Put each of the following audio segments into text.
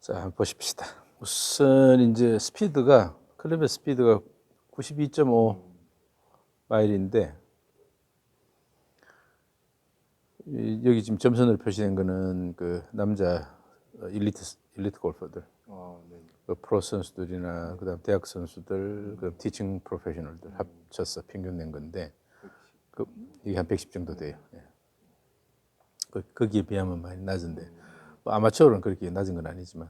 자, 한번 보십시다. 우선 이제 스피드가 클럽의 스피드가 92.5 마일인데 여기 지금 점선으로 표시된 거는 그 남자 일리트 골퍼들, 네. 그 프로 선수들이나 그다음 대학 선수들, 그다음 티칭 프로페셔널들 합쳐서 평균 낸 건데 이게 한 110 정도 돼요. 예. 거기에 비하면 많이 낮은데 뭐 아마추어는 그렇게 낮은 건 아니지만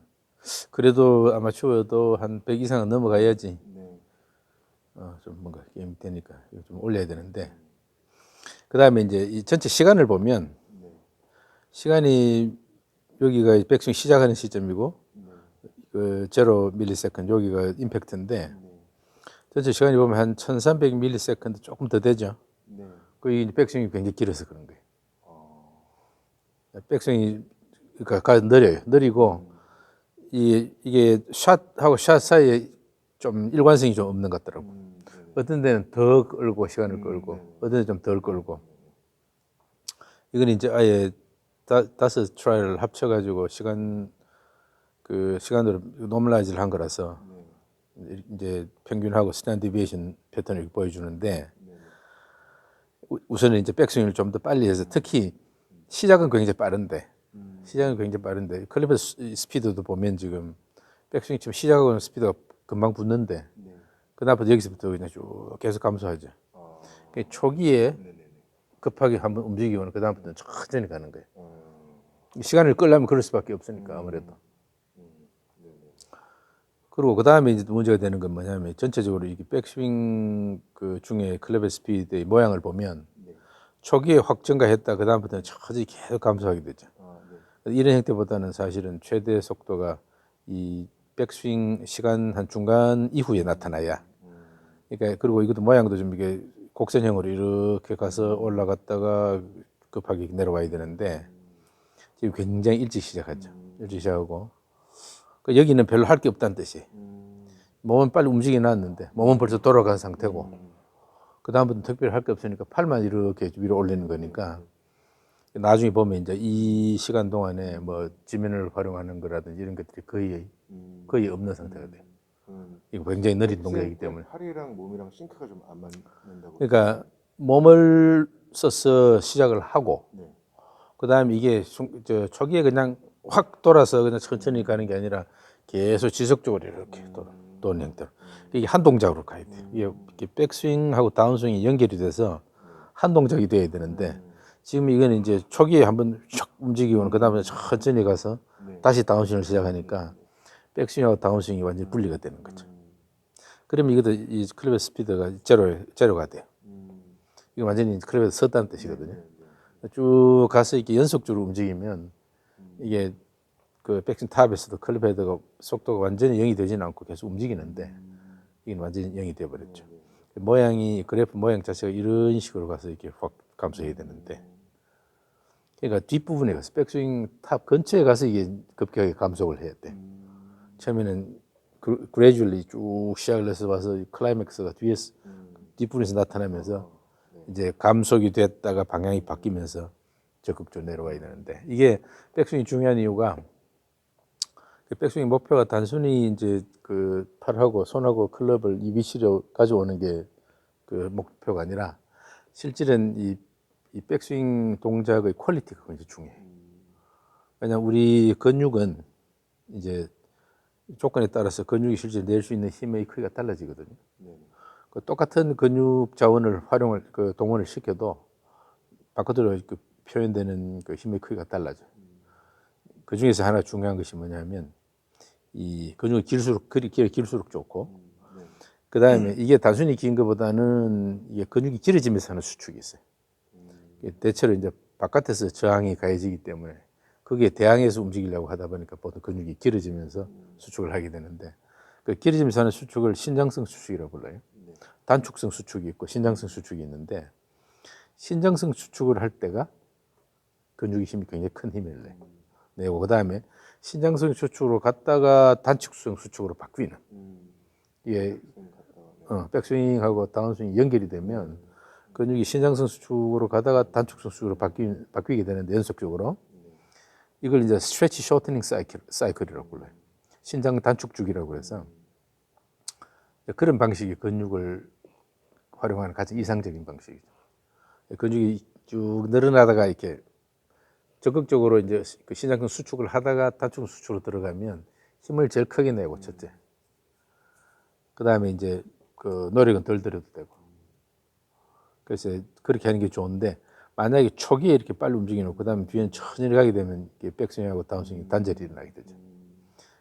그래도 아마추어도 한 100 이상은 넘어가야지 네. 좀 뭔가 게임이 되니까 이거 좀 올려야 되는데 그 다음에 이제 이 전체 시간을 보면 네. 시간이 여기가 백스윙 시작하는 시점이고 네. 그 제로 밀리세컨드 여기가 임팩트인데 네. 전체 시간이 보면 한 1300 밀리세컨드 조금 더 되죠. 네. 그 백스윙이 굉장히 길어서 그런 거예요. 어. 백스윙이 그러니까 느리고 이게 샷하고 샷 사이에 좀 일관성이 좀 없는 것 같더라고. 네. 어떤 데는 더 끌고 시간을 끌고 네. 어떤 데는 좀 덜 끌고 이건 이제 아예 다섯 트라이를 합쳐가지고 시간으로 노멀라이즈를 한 거라서 네. 이제 평균하고 스탠드 디비에이션 패턴을 보여주는데 네. 우선은 이제 백스윙을 좀 더 빨리 해서 특히 시작은 굉장히 빠른데 클럽의 스피드도 보면 지금 백스윙 지금 시작하고는 스피드가 금방 붙는데 네. 그다음부터 여기서부터 그냥 쭉 계속 감소하죠. 어. 초기에 네네네. 급하게 한번 움직이고는 그다음부터는 천천히 가는 거예요. 시간을 끌려면 그럴 수밖에 없으니까 아무래도. 그리고 그다음에 이제 문제가 되는 건 뭐냐면 전체적으로 이게 백스윙 그 중에 클럽의 스피드의 모양을 보면 네. 초기에 확 증가했다 그다음부터는 천천히 계속 감소하게 되죠. 네. 이런 형태보다는 사실은 최대 속도가 이 백스윙 시간 한 중간 이후에 나타나야. 그러니까 그리고 이것도 모양도 좀 이게 곡선형으로 이렇게 가서 올라갔다가 급하게 내려와야 되는데 지금 굉장히 일찍 시작하죠. 일찍 시작하고 여기는 별로 할 게 없다는 뜻이. 몸은 빨리 움직여 놨는데 몸은 벌써 돌아간 상태고 그 다음부터 특별히 할 게 없으니까 팔만 이렇게 위로 올리는 거니까 나중에 보면 이제 이 시간 동안에 뭐 지면을 활용하는 거라든지 이런 것들이 거의 없는 상태가 돼요. 이거 굉장히 느린 동작이기 때문에. 팔이랑 몸이랑 싱크가 좀 안 맞는다고. 그러니까 몸을 써서 시작을 하고 네. 그다음에 이게 초기에 그냥 확 돌아서 그냥 천천히 가는 게 아니라 계속 지속적으로 이렇게 도는 형태로 이게 한 동작으로 가야 돼요. 이게 백스윙하고 다운스윙이 연결이 돼서 한 동작이 돼야 되는데 지금 이거는 이제 초기에 한번 촥 움직이고 그다음에 천천히 가서 네. 다시 다운스윙을 시작하니까 백스윙하고 다운스윙이 완전히 분리가 되는 거죠. 그러면 이것도 이 클럽의 스피드가 제로가 돼요. 이거 완전히 클럽에서 섰다는 뜻이거든요. 쭉 가서 이렇게 연속적으로 움직이면 이게 그 백스윙 탑에서도 클럽 헤드가 속도가 완전히 0이 되지는 않고 계속 움직이는데 이게 완전히 0이 되어버렸죠. 모양이 그래프 모양 자체가 이런 식으로 가서 이렇게 확 감소해야 되는데 그러니까 뒷부분에 가서 백스윙 탑 근처에 가서 이게 급격하게 감속을 해야 돼. 처음에는 그레듀얼리 쭉 시작을 해서 와서 클라이맥스가 뒤에서 뒷부분에서 나타나면서 이제 감속이 됐다가 방향이 바뀌면서 적극적으로 내려와야 되는데 이게 백스윙이 중요한 이유가 백스윙 목표가 단순히 이제 그 팔하고 손하고 클럽을 이 위치로 가져오는 게 그 목표가 아니라 실질은 이 백스윙 동작의 퀄리티가 굉장히 중요해. 왜냐하면 우리 근육은 이제 조건에 따라서 근육이 실제 낼 수 있는 힘의 크기가 달라지거든요. 그 똑같은 근육 자원을 동원을 시켜도 바깥으로 그 표현되는 그 힘의 크기가 달라져. 그 중에서 하나 중요한 것이 뭐냐면 이 근육이 길수록 좋고 그 다음에 이게 단순히 긴 것보다는 이게 근육이 길어지면서 하는 수축이 있어요. 대체로 이제 바깥에서 저항이 가해지기 때문에 거기에 대항해서 움직이려고 하다 보니까 보통 근육이 길어지면서 수축을 하게 되는데 그 길어지면서 하는 수축을 신장성 수축이라고 불러요. 단축성 수축이 있고 신장성 수축이 있는데 신장성 수축을 할 때가 근육의 힘이 굉장히 큰 힘을 내고 그 다음에 신장성 수축으로 갔다가 단축성 수축으로 바뀌는 이게 백스윙하고 다운스윙이 연결이 되면 근육이 신장성 수축으로 가다가 단축성 수축으로 바뀌게 되는데 연속적으로 이걸 이제 스트레치 쇼트닝 사이클이라고 불러요. 신장 단축주기라고 해서 그런 방식이 근육을 활용하는 가장 이상적인 방식이죠. 근육이 쭉 늘어나다가 이렇게 적극적으로 이제 그 신장근 수축을 하다가 단축 수축으로 들어가면 힘을 제일 크게 내고 첫째. 그 다음에 이제 그 노력은 덜 들여도 되고. 그래서 그렇게 하는 게 좋은데 만약에 초기에 이렇게 빨리 움직여놓고 그다음에 뒤에는 천천히 가게 되면 백스윙하고 다운스윙이 단절이 일어나게 되죠.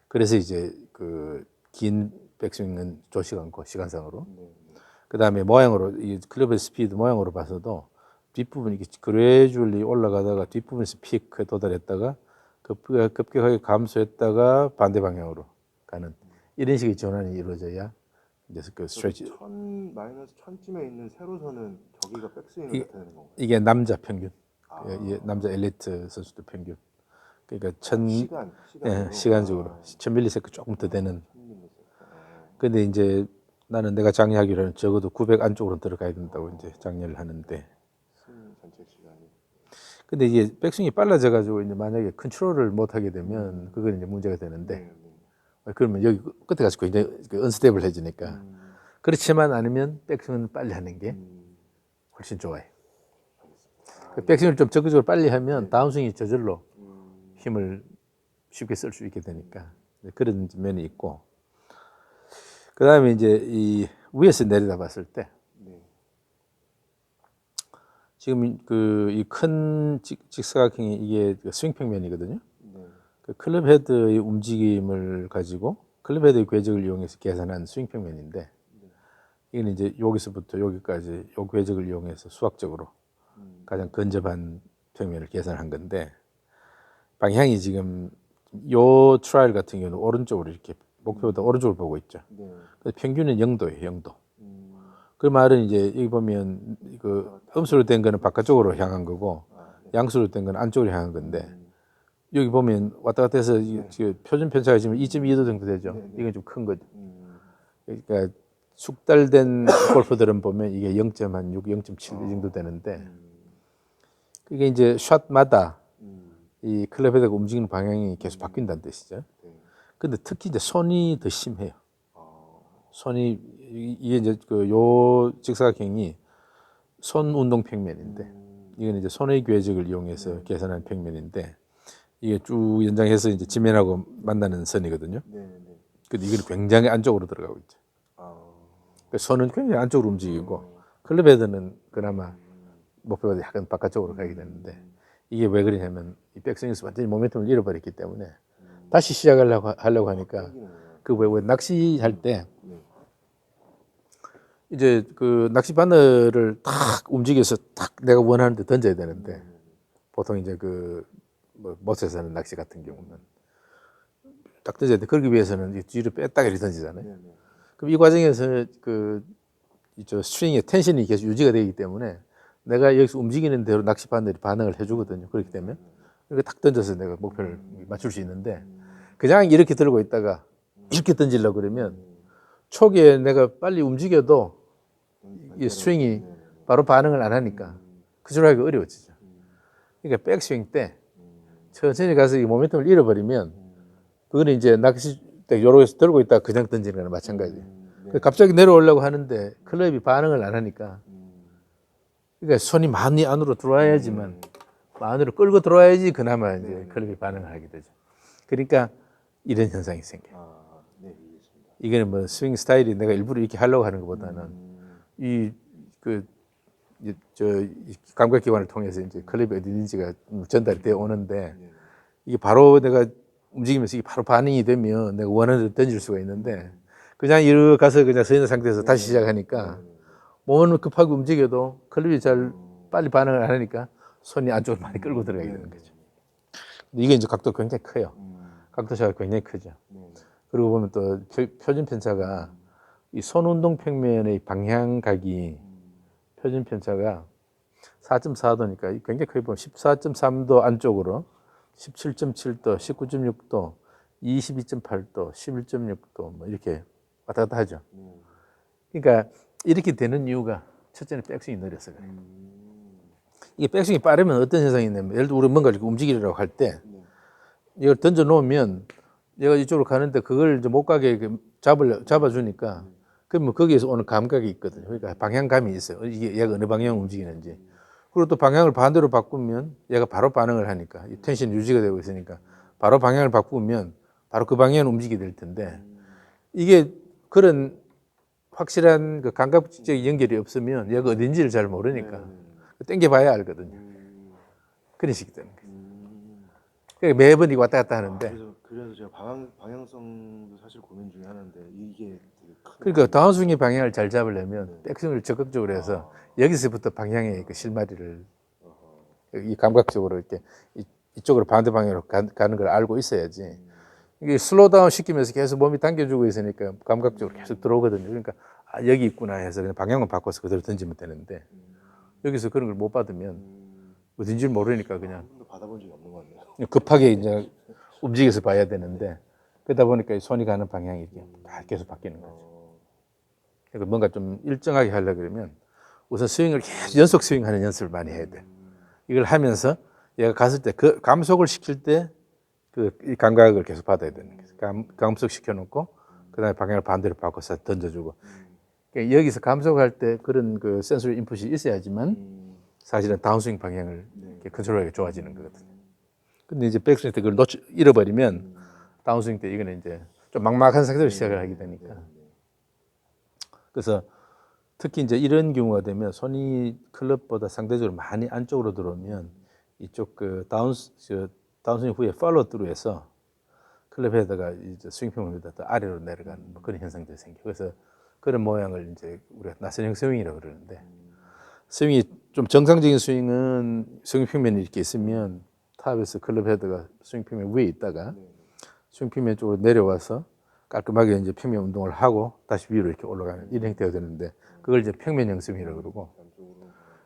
그래서 이제 그 긴 백스윙은 좋지 않고 시간상으로. 그 다음에 모양으로 이 클럽의 스피드 모양으로 봐서도 뒷부분이 그래줄리 올라가다가 뒷부분에서 피크에 도달했다가 급격하게 감소했다가 반대 방향으로 가는 이런 식의 전환이 이루어져야 이제 그 스트레치. 마이너스 1000쯤에 있는 세로선은 저기가 백스윙을 나타내는 건가요? 이게 남자 평균, 아. 남자 엘리트 선수들 평균. 그러니까 시간적으로 1000msec 조금 더 되는. 근데 이제 나는 내가 장려하기로는 적어도 900 안쪽으로 들어가야 된다고 이제 장려를 하는데. 전체 시간이. 근데 이게 백스윙이 빨라져 가지고 이제 만약에 컨트롤을 못 하게 되면 그건 이제 문제가 되는데. 그러면 여기 끝에 가서 굉장히 언스테이블해지니까. 그렇지만 않으면 백스윙은 빨리 하는 게 훨씬 좋아요. 백스윙을 좀 적극적으로 빨리 하면 다운스윙이 저절로 힘을 쉽게 쓸 수 있게 되니까 그런 면이 있고. 그 다음에 이제 이 위에서 내려다 봤을 때 지금 그 이 큰 직사각형이 이게 스윙 평면이거든요. 그 클럽 헤드의 움직임을 가지고 클럽 헤드의 궤적을 이용해서 계산한 스윙 평면인데 이건 이제 여기서부터 여기까지 요 궤적을 이용해서 수학적으로 가장 근접한 평면을 계산한 건데 방향이 지금 요 트라이얼 같은 경우는 오른쪽으로 이렇게 목표보다 오른쪽을 보고 있죠. 그래서 평균은 0도예요, 0도. 그 말은 이제 여기 보면 그 음수로 된 거는 바깥쪽으로 향한 거고 양수로 된 거는 안쪽으로 향한 건데 여기 보면 왔다 갔다 해서 표준 편차가 지금 2.2도 정도 되죠. 이건 좀 큰 거죠. 그러니까 숙달된 골퍼들은 보면 이게 0.6, 0.7 이 정도 되는데 이게 이제 샷마다 이 클럽 헤드가 움직이는 방향이 계속 바뀐다는 뜻이죠. 근데 특히 이제 손이 더 심해요. 손이 이게 이제 그 요 직사각형이 손 운동 평면인데 이건 이제 손의 궤적을 이용해서 계산한 평면인데 이게 쭉 연장해서 이제 지면하고 만나는 선이거든요. 근데 이건 굉장히 안쪽으로 들어가고 있죠. 그러니까 손은 굉장히 안쪽으로 움직이고 클럽 헤드는 그나마 목표가 약간 바깥쪽으로 가게 되는데 이게 왜 그러냐면 이 백스윙에서 완전히 모멘텀을 잃어버렸기 때문에 다시 시작하려고 하니까 그 왜 낚시할 때 이제 그 낚시 바늘을 탁 움직여서 탁 내가 원하는 데 던져야 되는데 보통 이제 그 뭐 못에서 하는 낚시 같은 경우는 딱 던져야 돼. 그러기 위해서는 뒤로 뺐다가 이렇게 던지잖아요. 그럼 이 과정에서 저 스트링의 텐션이 계속 유지가 되기 때문에 내가 여기서 움직이는 대로 낚시 바늘이 반응을 해주거든요. 그렇기 때문에 이렇게 탁 던져서 내가 목표를 맞출 수 있는데 그냥 이렇게 들고 있다가 이렇게 던지려고 그러면 초기에 내가 빨리 움직여도 이 스트링이 바로 반응을 안 하니까 그대로 하기가 어려워지죠. 그러니까 백스윙 때 천천히 가서 이 모멘텀을 잃어버리면 그거는 이제 낚시 때 요렇게 들고 있다가 그냥 던지는 거나 마찬가지예요. 갑자기 내려오려고 하는데 클럽이 반응을 안 하니까 그러니까 손이 많이 안으로 들어와야지만 안으로 끌고 들어와야지 그나마 이제 클럽이 반응을 하게 되죠. 그러니까 이런 현상이 생겨요. 이거는 뭐 스윙 스타일이 내가 일부러 이렇게 하려고 하는 것보다는 이 감각기관을 통해서 이제 클럽이 어디든지가 전달이 되어 오는데 이게 바로 내가 움직이면서 이게 바로 반응이 되면 내가 원하는 대로 던질 수가 있는데 그냥 이렇게 가서 그냥 서 있는 상태에서 다시 시작하니까 몸은 급하게 움직여도 클럽이 잘 빨리 반응을 안 하니까 손이 안쪽으로 많이 끌고 들어가게 되는 거죠. 이게 이제 각도가 굉장히 커요. 각도 차가 굉장히 크죠. 그리고 보면 또 표준 편차가 이 손 운동 평면의 방향각이 표준 편차가 4.4도니까 굉장히 크게 보면 14.3도 안쪽으로 17.7도, 19.6도, 22.8도, 11.6도 뭐 이렇게 왔다 갔다 하죠. 그러니까 이렇게 되는 이유가 첫째는 백스윙이 느려서 그래요. 이게 백스윙이 빠르면 어떤 현상이 있냐면 예를 들어 우리 뭔가 이렇게 움직이려고 할 때 이걸 던져 놓으면 얘가 이쪽으로 가는데 그걸 이제 못 가게 잡아주니까 그러면 거기에서 오는 감각이 있거든요. 그러니까 방향감이 있어요. 이게 얘가 어느 방향 움직이는지. 그리고 또 방향을 반대로 바꾸면 얘가 바로 반응을 하니까 이 텐션이 유지가 되고 있으니까 바로 방향을 바꾸면 바로 그 방향으로 움직이게 될 텐데 이게 그런 확실한 그 감각적 연결이 없으면 얘가 어딘지를 잘 모르니까 땡겨봐야 알거든요. 그런 식이 되는 거예요. 그러니까 매번 이거 왔다 갔다 하는데 그래서 제가 방향성도 사실 고민 중에 하나인데 이게 되게 큰 그러니까 다운스윙의 방향을 잘 잡으려면 백스윙을 적극적으로 해서 여기서부터 방향의 그 실마리를 이 감각적으로 이렇게 이쪽으로 반대 방향으로 가는 걸 알고 있어야지. 이게 슬로우 다운 시키면서 계속 몸이 당겨주고 있으니까 감각적으로 계속 들어오거든요. 그러니까 아, 여기 있구나 해서 그냥 방향만 바꿔서 그대로 던지면 되는데 여기서 그런 걸 못 받으면 어딘지 모르니까 그냥 한 번도 받아본 적이 없는 것 같네요. 급하게 이제 움직여서 봐야 되는데 그러다 보니까 손이 가는 방향이 이렇게 계속 바뀌는 거죠. 그러니까 뭔가 좀 일정하게 하려고 그러면 우선 스윙을 계속 연속 스윙하는 연습을 많이 해야 돼. 이걸 하면서 얘가 갔을 때 그 감속을 시킬 때 그 감각을 계속 받아야 되는 거죠. 감속 시켜놓고 그다음에 방향을 반대로 바꿔서 던져주고. 그러니까 여기서 감속할 때 그런 그 센서리 인풋이 있어야지만 사실은 다운스윙 방향을 컨트롤하기 좋아지는 거거든요. 근데 이제 백스윙 때 그걸 잃어버리면 다운스윙 때 이거는 이제 좀 막막한 상태로 시작을 하게 되니까. 그래서 특히 이제 이런 경우가 되면 손이 클럽보다 상대적으로 많이 안쪽으로 들어오면 이쪽 그 다운스윙 후에 팔로우 트루에서 클럽 헤드가 이제 스윙 평면보다 더 아래로 내려가는 뭐 그런 현상들이 생겨. 그래서 그런 모양을 이제 우리가 나선형 스윙이라고 그러는데 스윙이 좀 정상적인 스윙은 스윙 평면이 이렇게 있으면 탑에서 클럽 헤드가 스윙 평면 위에 있다가 스윙 평면 쪽으로 내려와서 깔끔하게 이제 평면 운동을 하고 다시 위로 이렇게 올라가는 이런 형태가 되는데 그걸 이제 평면형 스윙이라고 그러고.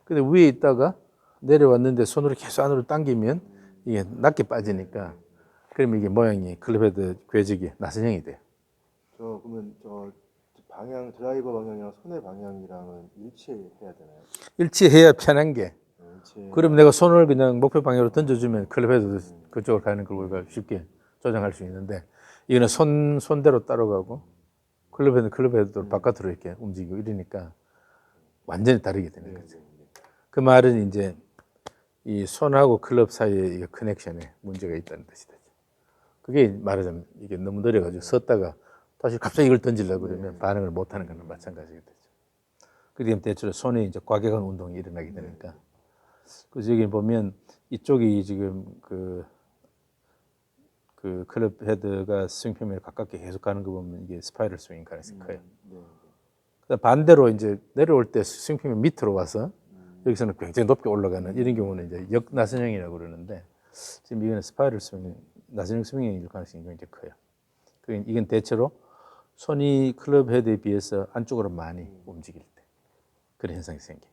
근데 위에 있다가 내려왔는데 손으로 계속 안으로 당기면 이게 낮게 빠지니까 그러면 이게 모양이 클럽 헤드 궤적이 나선형이 돼요. 그러면 방향 드라이버 방향이랑 손의 방향이랑은 일치해야 되나요? 일치해야 편한 게. 일치. 그럼 내가 손을 그냥 목표 방향으로 던져주면 클럽 헤드도 그쪽으로 가는 걸 우리가 쉽게 조정할 수 있는데 이거는 손대로 따라가고 클럽 헤드도 바깥으로 이렇게 움직이고 이러니까 완전히 다르게 되는 거죠. 그 말은 이제 이 손하고 클럽 사이에 이 커넥션에 문제가 있다는 뜻이 되죠. 그게 말하자면 이게 너무 느려가지고 섰다가 다시 갑자기 이걸 던지려고 그러면 반응을 못하는 거는 마찬가지가 되죠. 그러면 대체로 손에 이제 과격한 운동이 일어나게 되니까. 그래서 여기 보면 이쪽이 지금 그 클럽 헤드가 스윙 평면에 가깝게 계속 가는 거 보면 이게 스파이럴 스윙 가능성이 커요. 그다음 반대로 이제 내려올 때 스윙 평면 밑으로 와서 여기서는 굉장히 높게 올라가는 이런 경우는 이제 역나선형이라고 그러는데 지금 이거는 스파이럴 스윙, 나선형 스윙일 가능성이 굉장히 커요. 이건 대체로 손이 클럽 헤드에 비해서 안쪽으로 많이 움직일 때 그런 현상이 생겨요.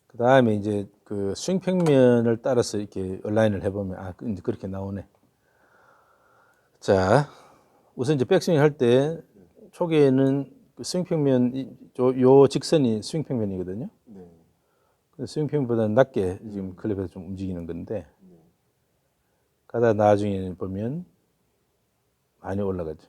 그 다음에 이제 그 스윙 평면을 따라서 이렇게 얼라인을 해보면 이제 그렇게 나오네. 자, 우선 이제 백스윙 할 때 초기에는 그 스윙 평면 요 직선이 스윙 평면이거든요. 스윙 평면보다는 낮게 지금 클럽에서 좀 움직이는 건데 가다 나중에는 보면 많이 올라가죠.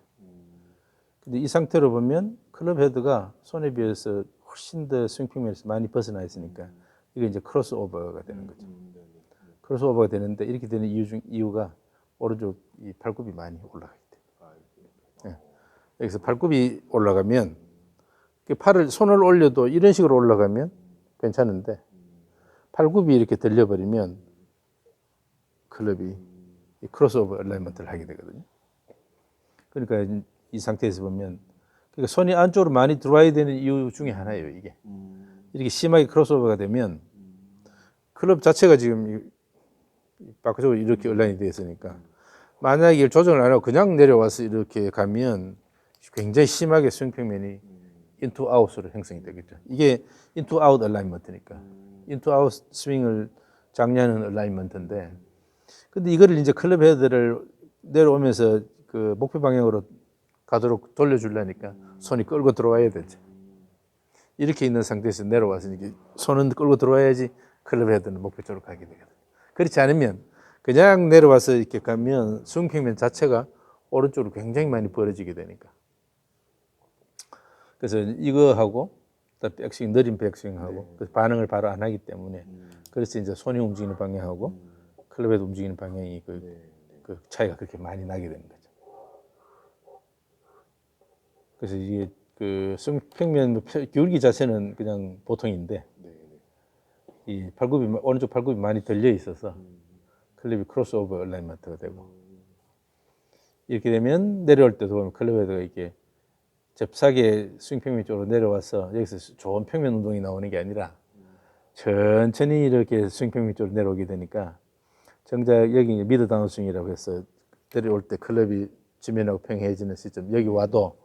근데 이 상태로 보면 클럽 헤드가 손에 비해서 훨씬 더 스윙 평면에서 많이 벗어나 있으니까 이게 이제 크로스 오버가 되는 거죠. 크로스 오버가 되는데 이렇게 되는 이유가 오른쪽 이 팔굽이 많이 올라가기 때문에. 여기서 팔굽이 올라가면 손을 올려도 이런 식으로 올라가면 괜찮은데 팔굽이 이렇게 들려버리면 클럽이 크로스오버 얼라이먼트를 하게 되거든요. 그러니까 이 상태에서 보면 그러니까 손이 안쪽으로 많이 들어와야 되는 이유 중에 하나예요. 이게 이렇게 심하게 크로스오버가 되면 클럽 자체가 지금 바깥쪽으로 이렇게 얼라인이 되어 있으니까 만약에 이걸 조정을 안 하고 그냥 내려와서 이렇게 가면 굉장히 심하게 스윙 평면이 인투 아웃으로 형성이 되겠죠. 이게 인투 아웃 얼라이먼트니까 인투 아웃 스윙을 장려하는 얼라이먼트인데 근데 이거를 이제 클럽 헤드를 내려오면서 그 목표 방향으로 가도록 돌려주려니까 손이 끌고 들어와야 되죠. 이렇게 있는 상태에서 내려와서 이게 손은 끌고 들어와야지 클럽 헤드는 목표 쪽으로 가게 되거든. 그렇지 않으면 그냥 내려와서 이렇게 가면 스윙 평면 자체가 오른쪽으로 굉장히 많이 벌어지게 되니까. 그래서 이거하고 또 백스윙, 느린 백스윙하고 그 반응을 바로 안 하기 때문에 그래서 이제 손이 움직이는 방향하고 클럽 헤드 움직이는 방향이 그 차이가 그렇게 많이 나게 되는 거죠. 그래서 이게 그 스윙 평면 기울기 자체는 그냥 보통인데 이 발굽이 오른쪽 발굽이 많이 들려 있어서 클럽이 크로스오버 얼라인먼트가 되고 이렇게 되면 내려올 때도 보면 클럽 헤드가 이렇게 잽싸게 스윙 평면 쪽으로 내려와서 여기서 좋은 평면 운동이 나오는 게 아니라 천천히 이렇게 스윙 평면 쪽으로 내려오게 되니까 정작 여기 미드 다운 스윙이라고 해서 내려올 때 클럽이 지면하고 평행해지는 시점 여기 와도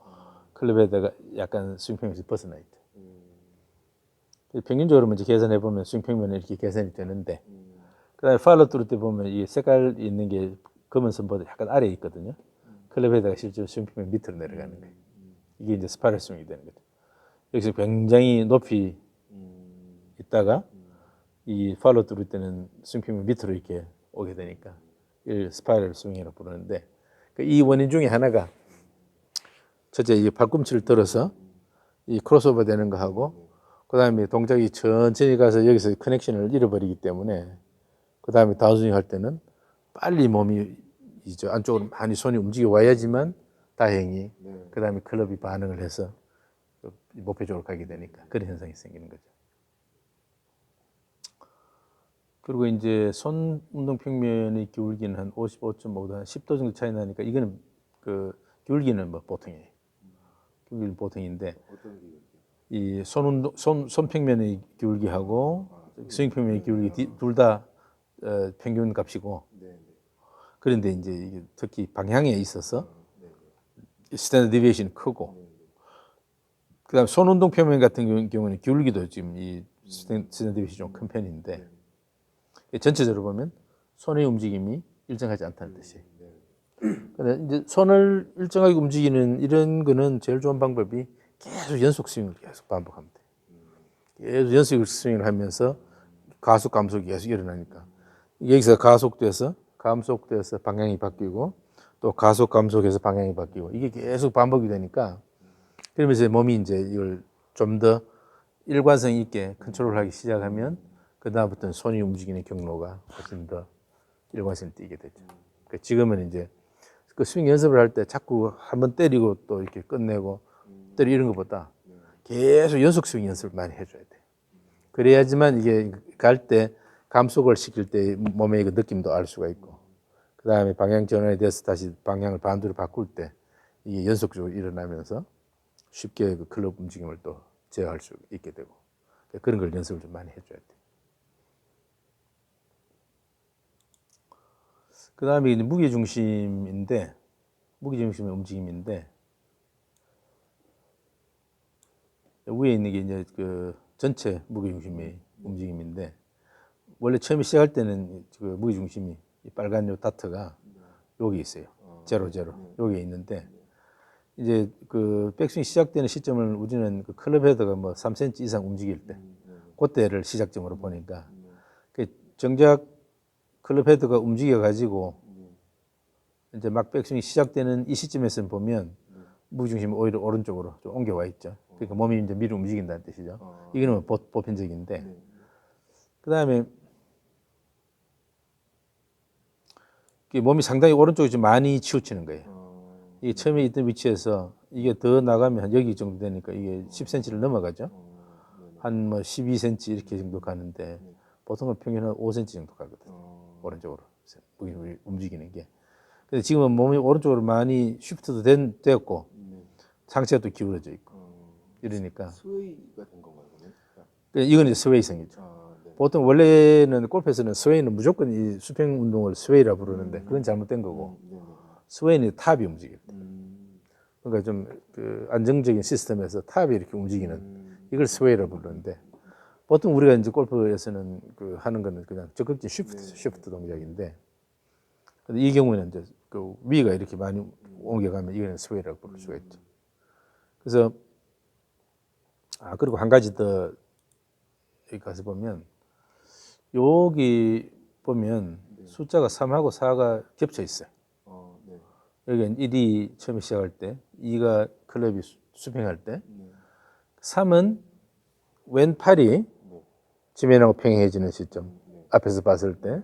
클럽 헤드가 약간 스윙 평면에서 벗어나 있죠. 평균적으로 먼저 계산해 보면 스윙 평면은 이렇게 계산이 되는데 그다음에 팔로 뚫을 때 보면 이 색깔 있는 게 검은 선보다 약간 아래에 있거든요. 클럽 헤드가 실제로 스윙 평면 밑으로 내려가는 거예요. 이게 이제 스파이럴 스윙이 되는 거죠. 여기서 굉장히 높이 있다가 이 팔로 뚫을 때는 스윙 평면 밑으로 이렇게 오게 되니까 이 스파이럴 스윙이라고 부르는데 이 원인 중에 하나가 첫째 이 발꿈치를 들어서 이 크로스오버 되는 거 하고 그 다음에 동작이 천천히 가서 여기서 커넥션을 잃어버리기 때문에 그 다음에 다운스윙 할 때는 빨리 몸이 이제 안쪽으로 많이 손이 움직여 와야지만 다행히 그 다음에 클럽이 반응을 해서 목표 쪽으로 가게 되니까 그런 현상이 생기는 거죠. 그리고 이제 손 운동 평면의 기울기는 한 55.5도 한 10도 정도 차이 나니까 이거는 그 기울기는 뭐 보통이에요. 기울기는 보통인데 이 손 평면의 기울기하고 스윙 평면의 기울기 둘 다 평균 값이고 그런데 이제 이게 특히 방향에 있어서 스탠더드 디비에이션이 크고 그다음 손 운동 평면 같은 경우는 기울기도 지금 이 스탠더드 디비에이션이 좀 큰 편인데 전체적으로 보면 손의 움직임이 일정하지 않다는 뜻이에요. 근데 이제 손을 일정하게 움직이는 이런 거는 제일 좋은 방법이 계속 연속 스윙을 계속 반복하면 돼요. 계속 연속 스윙을 하면서 가속 감속이 계속 일어나니까 여기서 가속돼서 감속돼서 방향이 바뀌고 또 가속 감속해서 방향이 바뀌고 이게 계속 반복이 되니까 그러면서 몸이 이제 이걸 좀 더 일관성 있게 컨트롤하기 시작하면 그 다음부터는 손이 움직이는 경로가 훨씬 더 일관성을 띠게 되죠. 그러니까 지금은 이제 그 스윙 연습을 할 때 자꾸 한번 때리고 또 이렇게 끝내고 때리 이런 것보다 계속 연속 스윙 연습을 많이 해줘야 돼요. 그래야지만 이게 갈 때 감속을 시킬 때 몸의 그 느낌도 알 수가 있고 그 다음에 방향 전환이 돼서 다시 방향을 반대로 바꿀 때 이게 연속적으로 일어나면서 쉽게 그 클럽 움직임을 또 제어할 수 있게 되고 그런 걸 연습을 좀 많이 해줘야 돼요. 그 다음에 이제 무게중심의 움직임인데 위에 있는 게 이제 그 전체 무게중심의 움직임인데 원래 처음에 시작할 때는 그 무게중심이 이 빨간 요 다트가 여기 있어요. 제로 여기 있는데 이제 그 백스윙 시작되는 시점을 우리는 그 클럽 헤드가 뭐 3cm 이상 움직일 때 그때를 시작점으로 보니까 그 정작 클럽 헤드가 움직여 가지고 이제 막 백스윙이 시작되는 이 시점에서 보면 무게중심이 오히려 오른쪽으로 좀 옮겨와 있죠. 그러니까 몸이 이제 미리 움직인다는 뜻이죠. 이거는 보편적인데 그 다음에 몸이 상당히 오른쪽에 좀 많이 치우치는 거예요. 이게 처음에 있던 위치에서 이게 더 나가면 한 여기 정도 되니까 이게 10cm를 넘어가죠. 한 뭐 12cm 이렇게 정도 가는데 보통은 평균 한 5cm 정도 가거든요. 오른쪽으로 움직이는 게. 근데 지금은 몸이 오른쪽으로 많이 쉬프트도 되었고 상체가 또 기울어져 있고 이러니까 스웨이가 된 건가요? 이건 이제 스웨이성이죠. 보통 원래는 골프에서는 스웨이는 무조건 이 수평 운동을 스웨이라 부르는데 그건 잘못된 거고 스웨이는 탑이 움직일 때 그러니까 좀 그 안정적인 시스템에서 탑이 이렇게 움직이는 이걸 스웨이라 부르는데 보통 우리가 이제 골프에서는 그 하는 거는 그냥 적극적인 쉬프트 동작인데 근데 이 경우에는 이제 그 위가 이렇게 많이 옮겨가면 이거는 스웨이라고 부를 수가 있죠. 그래서 그리고 한 가지 더 여기 가서 보면 여기 보면 숫자가 3하고 4가 겹쳐 있어요. 네. 여기는 1이 처음에 시작할 때, 2가 클럽이 수평할 때, 네. 3은 왼팔이 네. 지면하고 평행해지는 시점, 네. 앞에서 봤을 때,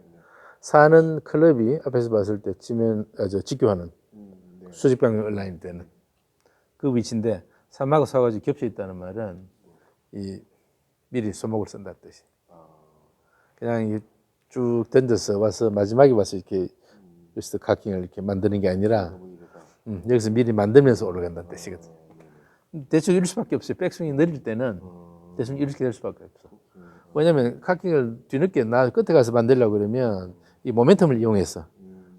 4는 클럽이 앞에서 봤을 때 직교하는 네. 수직방향 라인이 되는 그 위치인데 3하고 4가 겹쳐 있다는 말은 이 미리 소목을 쓴다는 뜻이. 그냥 쭉 던져서 와서 마지막에 와서 이렇게 리스트 카킹을 이렇게 만드는 게 아니라 여기서 미리 만들면서 올라간다는 뜻이거든. 대충 이럴 수밖에 없어요. 백스윙이 느릴 때는 대충 이렇게 될 수밖에 없어. 왜냐면 카킹을 뒤늦게 나 끝에 가서 만들려고 그러면 이 모멘텀을 이용해서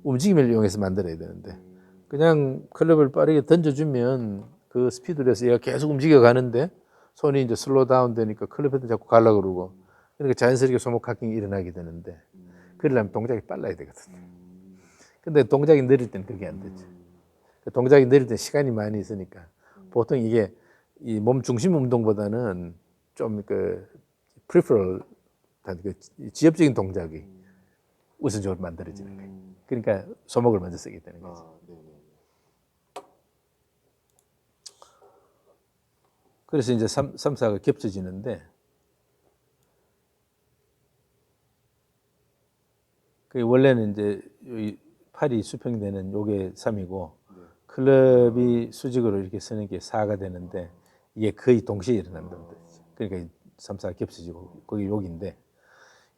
움직임을 이용해서 만들어야 되는데 그냥 클럽을 빠르게 던져주면 그 스피드로 해서 얘가 계속 움직여 가는데 손이 이제 슬로우 다운 되니까 클럽 헤드 자꾸 가려고 그러고 그러니까 자연스럽게 소목 카킹이 일어나게 되는데 그러려면 동작이 빨라야 되거든. 근데 동작이 느릴 때는 그게 안 되지. 동작이 느릴 때는 시간이 많이 있으니까 보통 이게 이 몸 중심 운동보다는 좀 그 프리퍼럴 그 지엽적인 동작이 우선적으로 만들어지는 거예요. 그러니까 소목을 먼저 쓰게 되는 거지. 그래서 이제 3, 4가 겹쳐지는데 그 원래는 이제 이 팔이 수평되는 요게 3이고 클럽이 수직으로 이렇게 쓰는 게 4가 되는데 이게 거의 동시에 일어난다는 뜻이죠. 그러니까 3, 4가 겹쳐지고 거기 여기인데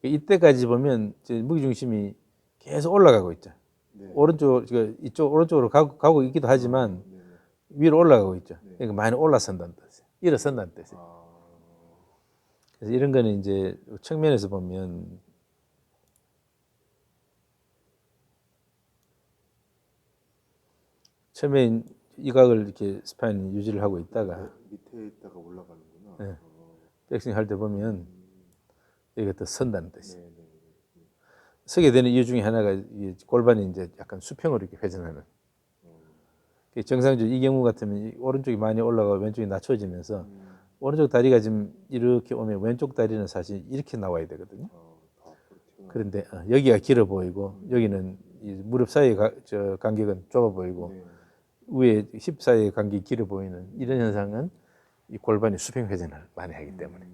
이때까지 보면 이제 무게중심이 계속 올라가고 있죠. 오른쪽 이쪽 오른쪽으로 가고 있기도 하지만 위로 올라가고 있죠. 그러니까 많이 올라선다는 뜻이에요. 일어선다는 뜻이에요. 그래서 이런 거는 이제 측면에서 보면 처음에 이 각을 이렇게 스파인 유지를 하고 있다가 밑에 있다가 올라가는구나. 네. 백스윙 할 때 보면 여기가 더 선다는 뜻이에요. 서게 되는 이유 중에 하나가 이 골반이 이제 약간 수평으로 이렇게 회전하는. 정상적으로 이 경우 같으면 오른쪽이 많이 올라가 왼쪽이 낮춰지면서 오른쪽 다리가 지금 이렇게 오면 왼쪽 다리는 사실 이렇게 나와야 되거든요. 그런데 여기가 길어 보이고 여기는 이 무릎 사이의 간격은 좁아 보이고 위에 힙 사이의 간격이 길어 보이는 이런 현상은 이 골반이 수평 회전을 많이 하기 때문에.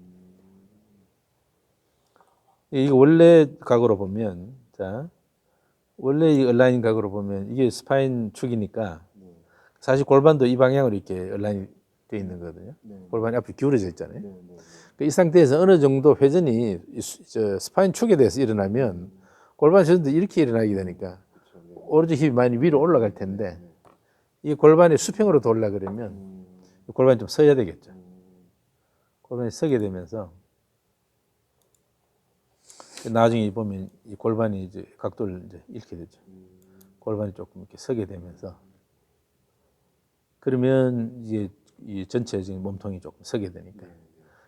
이거 원래 각으로 보면 자 원래 이 얼라인 각으로 보면 이게 스파인 축이니까 사실 골반도 이 방향으로 이렇게 얼라인이 되어 있는 거거든요. 골반이 앞으로 기울어져 있잖아요. 이 상태에서 어느 정도 회전이 스파인 축에 대해서 일어나면 골반 회전도 이렇게 일어나게 되니까 오른쪽 힙이 많이 위로 올라갈 텐데 이 골반이 수평으로 돌라 그러면 골반이 좀 서야 되겠죠. 골반이 서게 되면서 나중에 보면 이 골반이 이제 각도를 이제 잃게 되죠. 골반이 조금 이렇게 서게 되면서 그러면 이제 이 전체적인 몸통이 조금 서게 되니까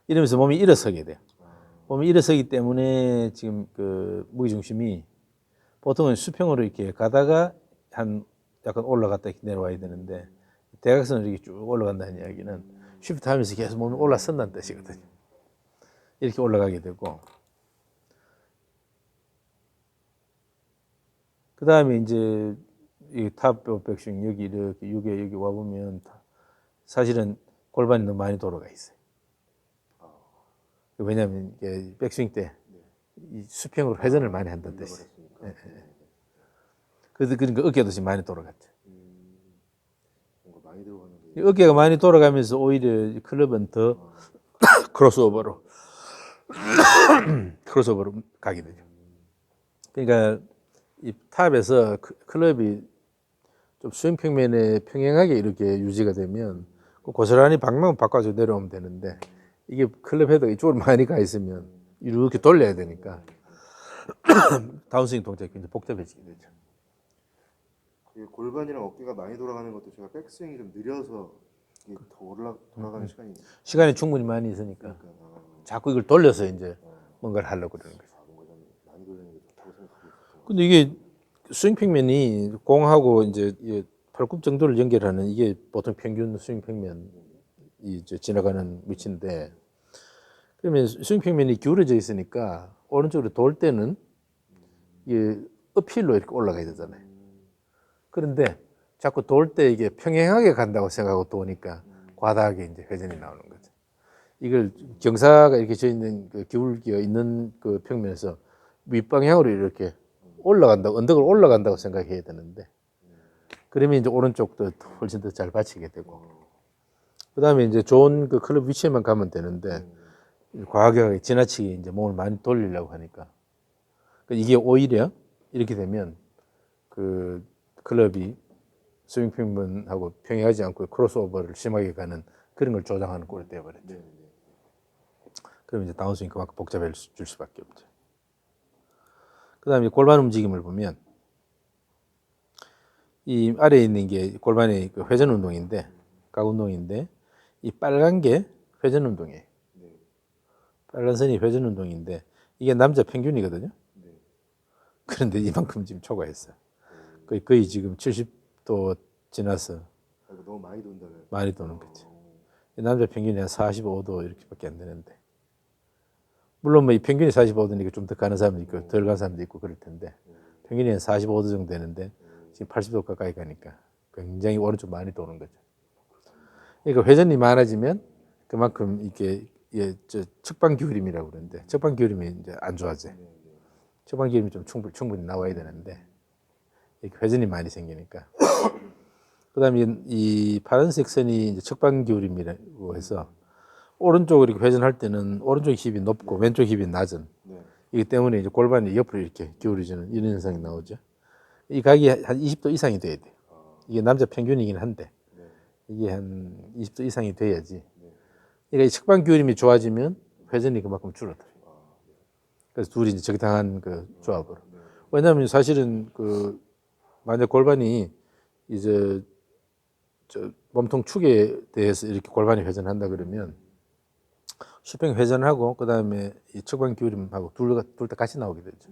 이러면서 몸이 일어서게 돼요. 몸이 일어서기 때문에 지금 그 무게 중심이 보통은 수평으로 이렇게 가다가 한 약간 올라갔다 이렇게 내려와야 되는데 대각선으로 이렇게 쭉 올라간다는 이야기는 쉬프트 하면서 계속 몸이 올라선다는 뜻이거든요. 이렇게 올라가게 되고 그 다음에 이제 이 탑 백스윙 여기 이렇게 여기 와 보면 사실은 골반이 너무 많이 돌아가 있어요. 왜냐하면 이게 백스윙 때 이 수평으로 회전을 많이 한다는 뜻이에요. 그러니까 어깨도 지금 많이 돌아갔죠. 많이 들어가는 어깨가 많이 돌아가면서 오히려 클럽은 더 크로스오버로 가게 되죠. 그러니까 이 탑에서 클럽이 좀 스윙 평면에 평행하게 이렇게 유지가 되면 고스란히 방향만 바꿔서 내려오면 되는데 이게 클럽 헤드가 이쪽으로 많이 가 있으면 이렇게 돌려야 되니까 다운스윙 동작이 굉장히 복잡해지게 되죠. 골반이랑 어깨가 많이 돌아가는 것도 제가 백스윙이 좀 느려서 이게 더 돌아가는 시간이 충분히 많이 있으니까 자꾸 이걸 돌려서 이제 뭔가를 하려고 그러는 거죠. 많이 돌리는 게 좋다고 생각하고 있었죠. 근데 이게 스윙 평면이 공하고 이제 팔굽 정도를 연결하는 이게 보통 평균 스윙 평면 이제 지나가는 위치인데 그러면 스윙 평면이 기울어져 있으니까 오른쪽으로 돌 때는 이게 업힐로 이렇게 올라가야 되잖아요. 그런데 자꾸 돌 때 이게 평행하게 간다고 생각하고 도니까 과다하게 이제 회전이 나오는 거죠. 이걸 경사가 이렇게 져 있는 그 기울기가 있는 그 평면에서 윗방향으로 이렇게 올라간다고 언덕을 올라간다고 생각해야 되는데 그러면 이제 오른쪽도 훨씬 더 잘 받치게 되고 그다음에 이제 좋은 그 클럽 위치에만 가면 되는데 과하게 지나치게 이제 몸을 많이 돌리려고 하니까 이게 오히려 이렇게 되면 그 클럽이 스윙 평면하고 평행하지 않고 크로스오버를 심하게 가는 그런 걸 조장하는 꼴이 되어버렸죠. 그럼 이제 다운스윙 그만큼 복잡해질 수밖에 없죠. 그다음에 골반 움직임을 보면 이 아래에 있는 게 골반의 그 회전 운동인데 각 운동인데 이 빨간 게 회전 운동이에요. 빨간 선이 회전 운동인데 이게 남자 평균이거든요. 그런데 이만큼 지금 초과했어요. 거의 지금 70도 지나서 너무 많이 돈다는. 많이 도는 거죠. 남자 평균이 한 45도 이렇게밖에 안 되는데 물론 뭐 이 평균이 45도니까 좀 더 가는 사람도 있고 덜 가는 사람도 있고 그럴 텐데 평균이 한 45도 정도 되는데 지금 80도 가까이 가니까 굉장히 오른쪽 많이 도는 거죠. 그러니까 회전이 많아지면 그만큼 이게 측방 기울임이라고 그러는데 측방 기울임이 이제 안 좋아져. 측방 기울임이 좀 충분히 나와야 되는데 이렇게 회전이 많이 생기니까. 그다음에 이 파란색 선이 이제 측방 기울임이라고 해서 오른쪽으로 이렇게 회전할 때는 오른쪽 힙이 높고 왼쪽 힙이 낮은. 이기 때문에 이제 골반이 옆으로 이렇게 기울어지는 이런 현상이 나오죠. 이 각이 한 20도 이상이 돼야 돼요. 이게 남자 평균이긴 한데 이게 한 20도 이상이 돼야지. 그러니까 이 측방 기울임이 좋아지면 회전이 그만큼 줄어들어요. 그래서 둘이 이제 적당한 그 조합으로. 왜냐하면 사실은 그 만약 골반이 이제 저 몸통 축에 대해서 이렇게 골반이 회전한다 그러면 수평 회전하고 그다음에 이 측방 기울임하고 둘 다 같이 나오게 되죠.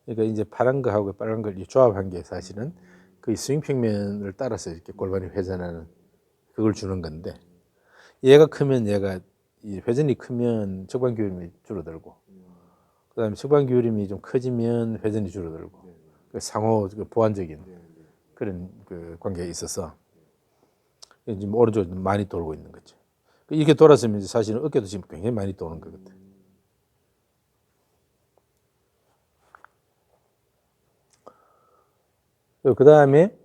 그러니까 이제 파란 거하고 빨간 걸 조합한 게 사실은 그 스윙 평면을 따라서 이렇게 골반이 회전하는 그걸 주는 건데 얘가 크면 얘가 이 회전이 크면 측방 기울임이 줄어들고 그다음에 측방 기울임이 좀 커지면 회전이 줄어들고 상호 보완적인 그런 그 관계가 있어서 지금 오른쪽으로 많이 돌고 있는 거죠. 이렇게 돌았으면 사실은 어깨도 지금 굉장히 많이 도는 거거든. 그 다음에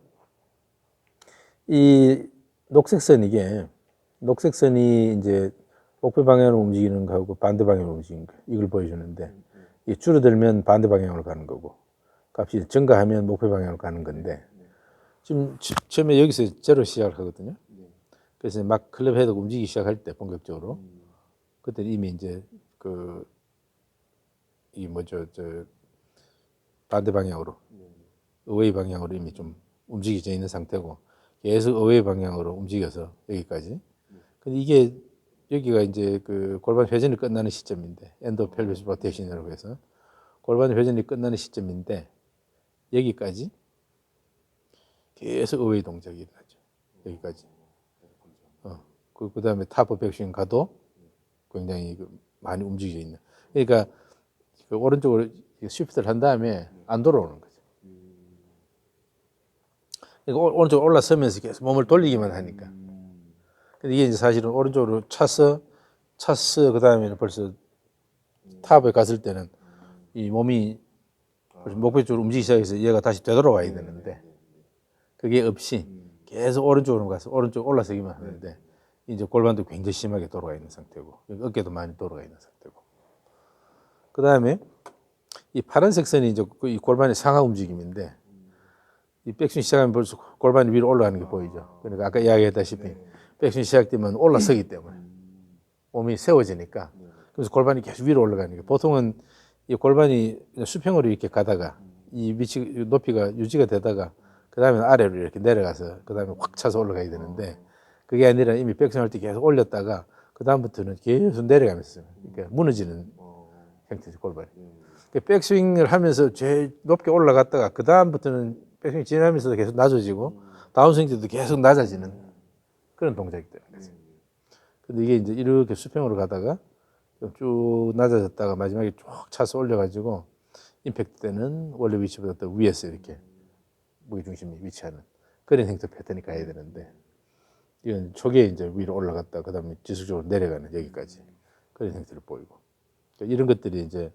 이 녹색선이 이제 목표 방향으로 움직이는 거하고 반대 방향으로 움직이는 거 이걸 보여주는데 이 줄어들면 반대 방향으로 가는 거고 값이 증가하면 목표 방향으로 가는 건데 지금 처음에 여기서 제로 시작을 하거든요. 그래서 막 클럽 헤드가 움직이기 시작할 때 본격적으로 그때 이미 이제 이 반대 방향으로 어웨이 방향으로 이미 좀 움직여져 있는 상태고 계속 어웨이 방향으로 움직여서 여기까지. 근데 이게 여기가 이제 그 골반 회전이 끝나는 시점인데 엔도 펠비스 로테이션이라고 해서 골반 회전이 끝나는 시점인데 여기까지 계속 어웨이 동작이 일어나죠. 여기까지. 그 다음에 타프 백스윙 가도 굉장히 많이 움직여 있는. 그러니까 그 오른쪽으로 쉬프트를 한 다음에 안 돌아오는 거죠. 그러니까 오른쪽으로 올라서면서 계속 몸을 돌리기만 하니까. 근데 이게 이제 사실은 오른쪽으로 차서 그 다음에는 벌써 탑에 갔을 때는 이 몸이 목표 쪽으로 움직이기 시작해서 얘가 다시 되돌아와야 되는데 그게 없이 계속 오른쪽으로 가서 오른쪽 올라서기만 하는데 이제 골반도 굉장히 심하게 돌아가 있는 상태고 어깨도 많이 돌아가 있는 상태고 그 다음에 이 파란색 선이 이제 이 골반의 상하 움직임인데 이 백스윙 시작하면 벌써 골반이 위로 올라가는 게 보이죠. 그러니까 아까 이야기했다시피 백스윙 시작되면 올라서기 때문에 몸이 세워지니까 그래서 골반이 계속 위로 올라가는 게 보통은 이 골반이 수평으로 이렇게 가다가 이 위치 높이가 유지가 되다가 그 다음에 아래로 이렇게 내려가서 그 다음에 확 차서 올라가야 되는데 그게 아니라 이미 백스윙 할 때 계속 올렸다가 그 다음부터는 계속 내려가면서 그러니까 무너지는 형태죠 골반이. 그러니까 백스윙을 하면서 제일 높게 올라갔다가 그 다음부터는 백스윙 지나면서 계속 낮아지고 다운스윙 때도 계속 낮아지는 그런 동작이 되는 거죠. 근데 이게 이제 이렇게 수평으로 가다가 쭉 낮아졌다가 마지막에 쭉 차서 올려가지고 임팩트 때는 원래 위치보다 더 위에서 이렇게 무게 중심이 위치하는 그런 형태 패턴이 가야 되는데 이건 초기에 이제 위로 올라갔다 그다음에 지속적으로 내려가는 여기까지 그런 형태를 보이고 그러니까 이런 것들이 이제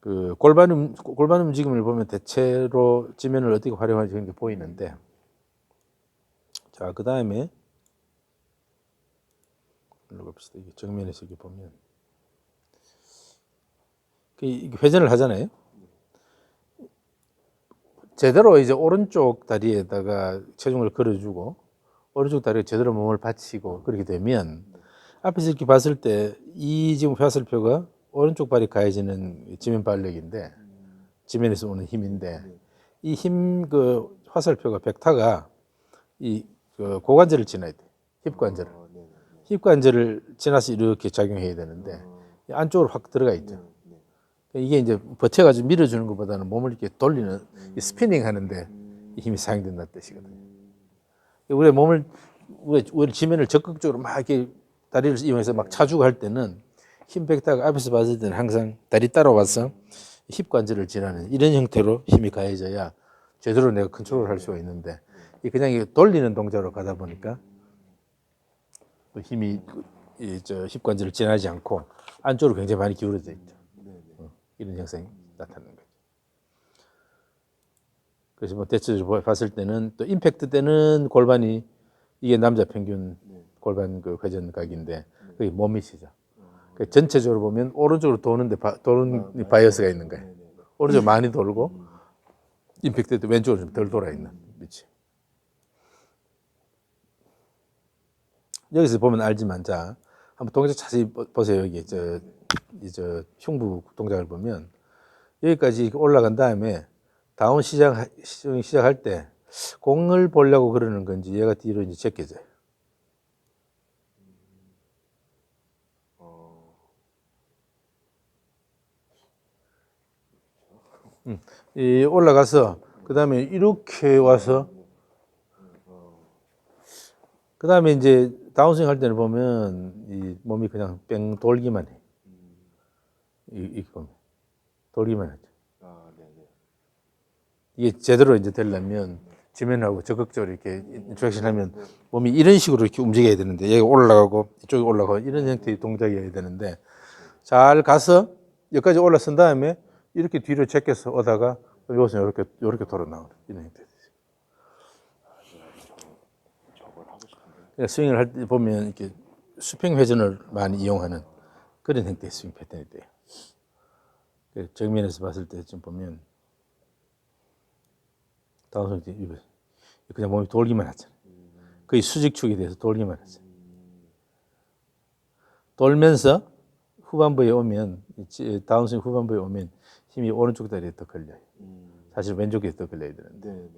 그 골반 움직임을 보면 대체로 지면을 어떻게 활용하는지 그런 게 보이는데 자 그다음에 일로 봅시다. 이게 정면에서 이렇게 보면 이게 회전을 하잖아요. 제대로 이제 오른쪽 다리에다가 체중을 걸어주고 오른쪽 다리에 제대로 몸을 받치고 그렇게 되면 앞에서 이렇게 봤을 때 이 지금 화살표가 오른쪽 발이 가해지는 지면 발력인데 지면에서 오는 힘인데 이 힘 그 화살표가 벡터가 이그 고관절을 지나야 돼. 힙 관절을. 힙 관절을 지나서 이렇게 작용해야 되는데 안쪽으로 확 들어가 있죠. 이게 이제 버텨가지고 밀어주는 것보다는 몸을 이렇게 돌리는 스피닝 하는데 이 힘이 사용된다는 뜻이거든요. 우리 몸을 우리 지면을 적극적으로 막 이렇게 다리를 이용해서 막 차주고 할 때는 힘 벡터가 앞에서 봤을 때는 항상 다리 따라와서 힙 관절을 지나는 이런 형태로 힘이 가해져야 제대로 내가 컨트롤을 할 수가 있는데 그냥 돌리는 동작으로 가다 보니까 힘이 힙 관절을 지나지 않고 안쪽으로 굉장히 많이 기울어져 있죠. 이런 현상이 나타나는 거죠. 그래서 뭐 대체적으로 봤을 때는 또 임팩트 때는 골반이 이게 남자 평균 골반 그 회전 각인데 그게 몸이시죠. 그 전체적으로 보면 오른쪽으로 도는 바이어스가 있는 거예요. 오른쪽 많이 돌고 임팩트 때 왼쪽으로 좀 덜 돌아 있는 위치. 여기서 보면 알지만 자 한번 동작 자세히 보세요. 여기 저 흉부 동작을 보면 여기까지 올라간 다음에 다운 시작할 때 공을 보려고 그러는 건지 얘가 뒤로 이제 제껴져요. 이 올라가서 그 다음에 이렇게 와서 그 다음에 이제 다운스윙 할 때를 보면 이 몸이 그냥 뺑 돌기만 해. 이렇게 보면 돌기만 하죠. 이게 제대로 이제 되려면 지면하고 적극적으로 이렇게 인터랙션 하면 몸이 이런 식으로 이렇게 움직여야 되는데 얘가 올라가고 이쪽에 올라가고 이런 형태의 동작이어야 되는데 잘 가서 여기까지 올라선 다음에 이렇게 뒤로 제껴서 오다가 여기서 이렇게 돌아 나오는 이런 형태. 스윙을 할 때 보면 이렇게 수평 회전을 많이 이용하는 그런 형태의 스윙 패턴이 돼요. 정면에서 봤을 때 좀 보면 다운스윙 때 그냥 몸이 돌기만 하잖아요. 거의 수직축이 돼서 돌기만 하잖아요. 돌면서 후반부에 오면 다운스윙 후반부에 오면 힘이 오른쪽 다리에 더 걸려요. 사실 왼쪽에 더 걸려야 되는데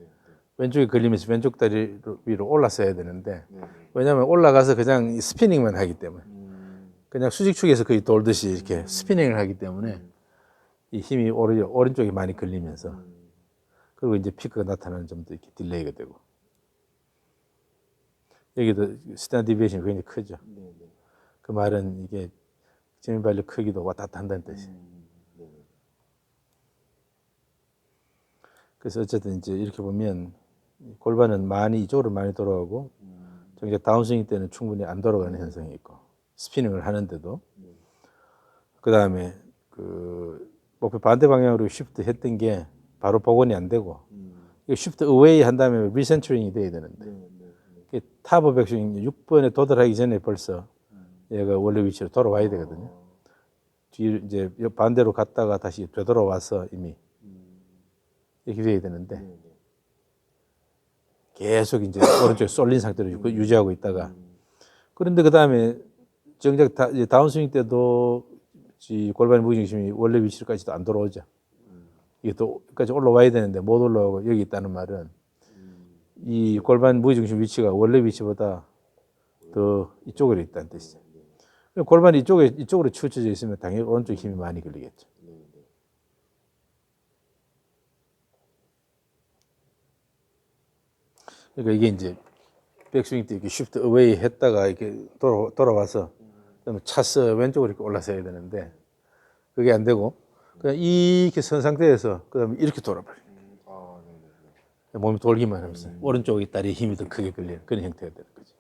왼쪽에 걸리면서 왼쪽 다리 위로 올라서야 되는데 왜냐하면 올라가서 그냥 스피닝만 하기 때문에 그냥 수직축에서 거의 돌듯이 이렇게 스피닝을 하기 때문에 이 힘이 오히려 오른쪽에 많이 걸리면서 그리고 이제 피크가 나타나는 점도 이렇게 딜레이가 되고 여기도 스탠드 디비에이션이 굉장히 크죠. 그 말은 이게 지면 발력 크기도 왔다 갔다 한다는 뜻이에요. 그래서 어쨌든 이제 이렇게 보면 골반은 이쪽으로 많이 돌아가고 정작 다운스윙 때는 충분히 안 돌아가는 현상이 있고 스피닝을 하는데도 그 다음에 그 목표 반대 방향으로 쉬프트 했던 게 바로 복원이 안 되고 쉬프트 어웨이 한 다음에 리센터링이 돼야 되는데 탑 백스윙 6번에 도달하기 전에 벌써 얘가 원래 위치로 돌아와야 되거든요. 뒤로 이제 반대로 갔다가 다시 되돌아와서 이미 이렇게 돼야 되는데 계속 이제 오른쪽에 쏠린 상태로 유지하고 있다가 그런데 그 다음에 정작 다운스윙 때도 골반 무게중심이 원래 위치로까지도 안 돌아오죠. 이게 또 여기까지 올라와야 되는데 못 올라오고 여기 있다는 말은 이 골반 무게중심 위치가 원래 위치보다 더 이쪽으로 있다는 뜻이죠. 골반이 이쪽으로 치우쳐져 있으면 당연히 오른쪽 힘이 많이 걸리겠죠. 그러니까 이게 이제 백스윙 때 이렇게 쉬프트 어웨이 했다가 이렇게 돌아와서 그다음에 차서 왼쪽으로 이렇게 올라서야 되는데 그게 안 되고 그냥 이렇게 선 상태에서 그다음에 이렇게 돌아버려. 아, 네네. 몸이 돌기만 하면서 오른쪽에 다리에 힘이 더 크게 걸리는 그런 형태가 되는 거죠.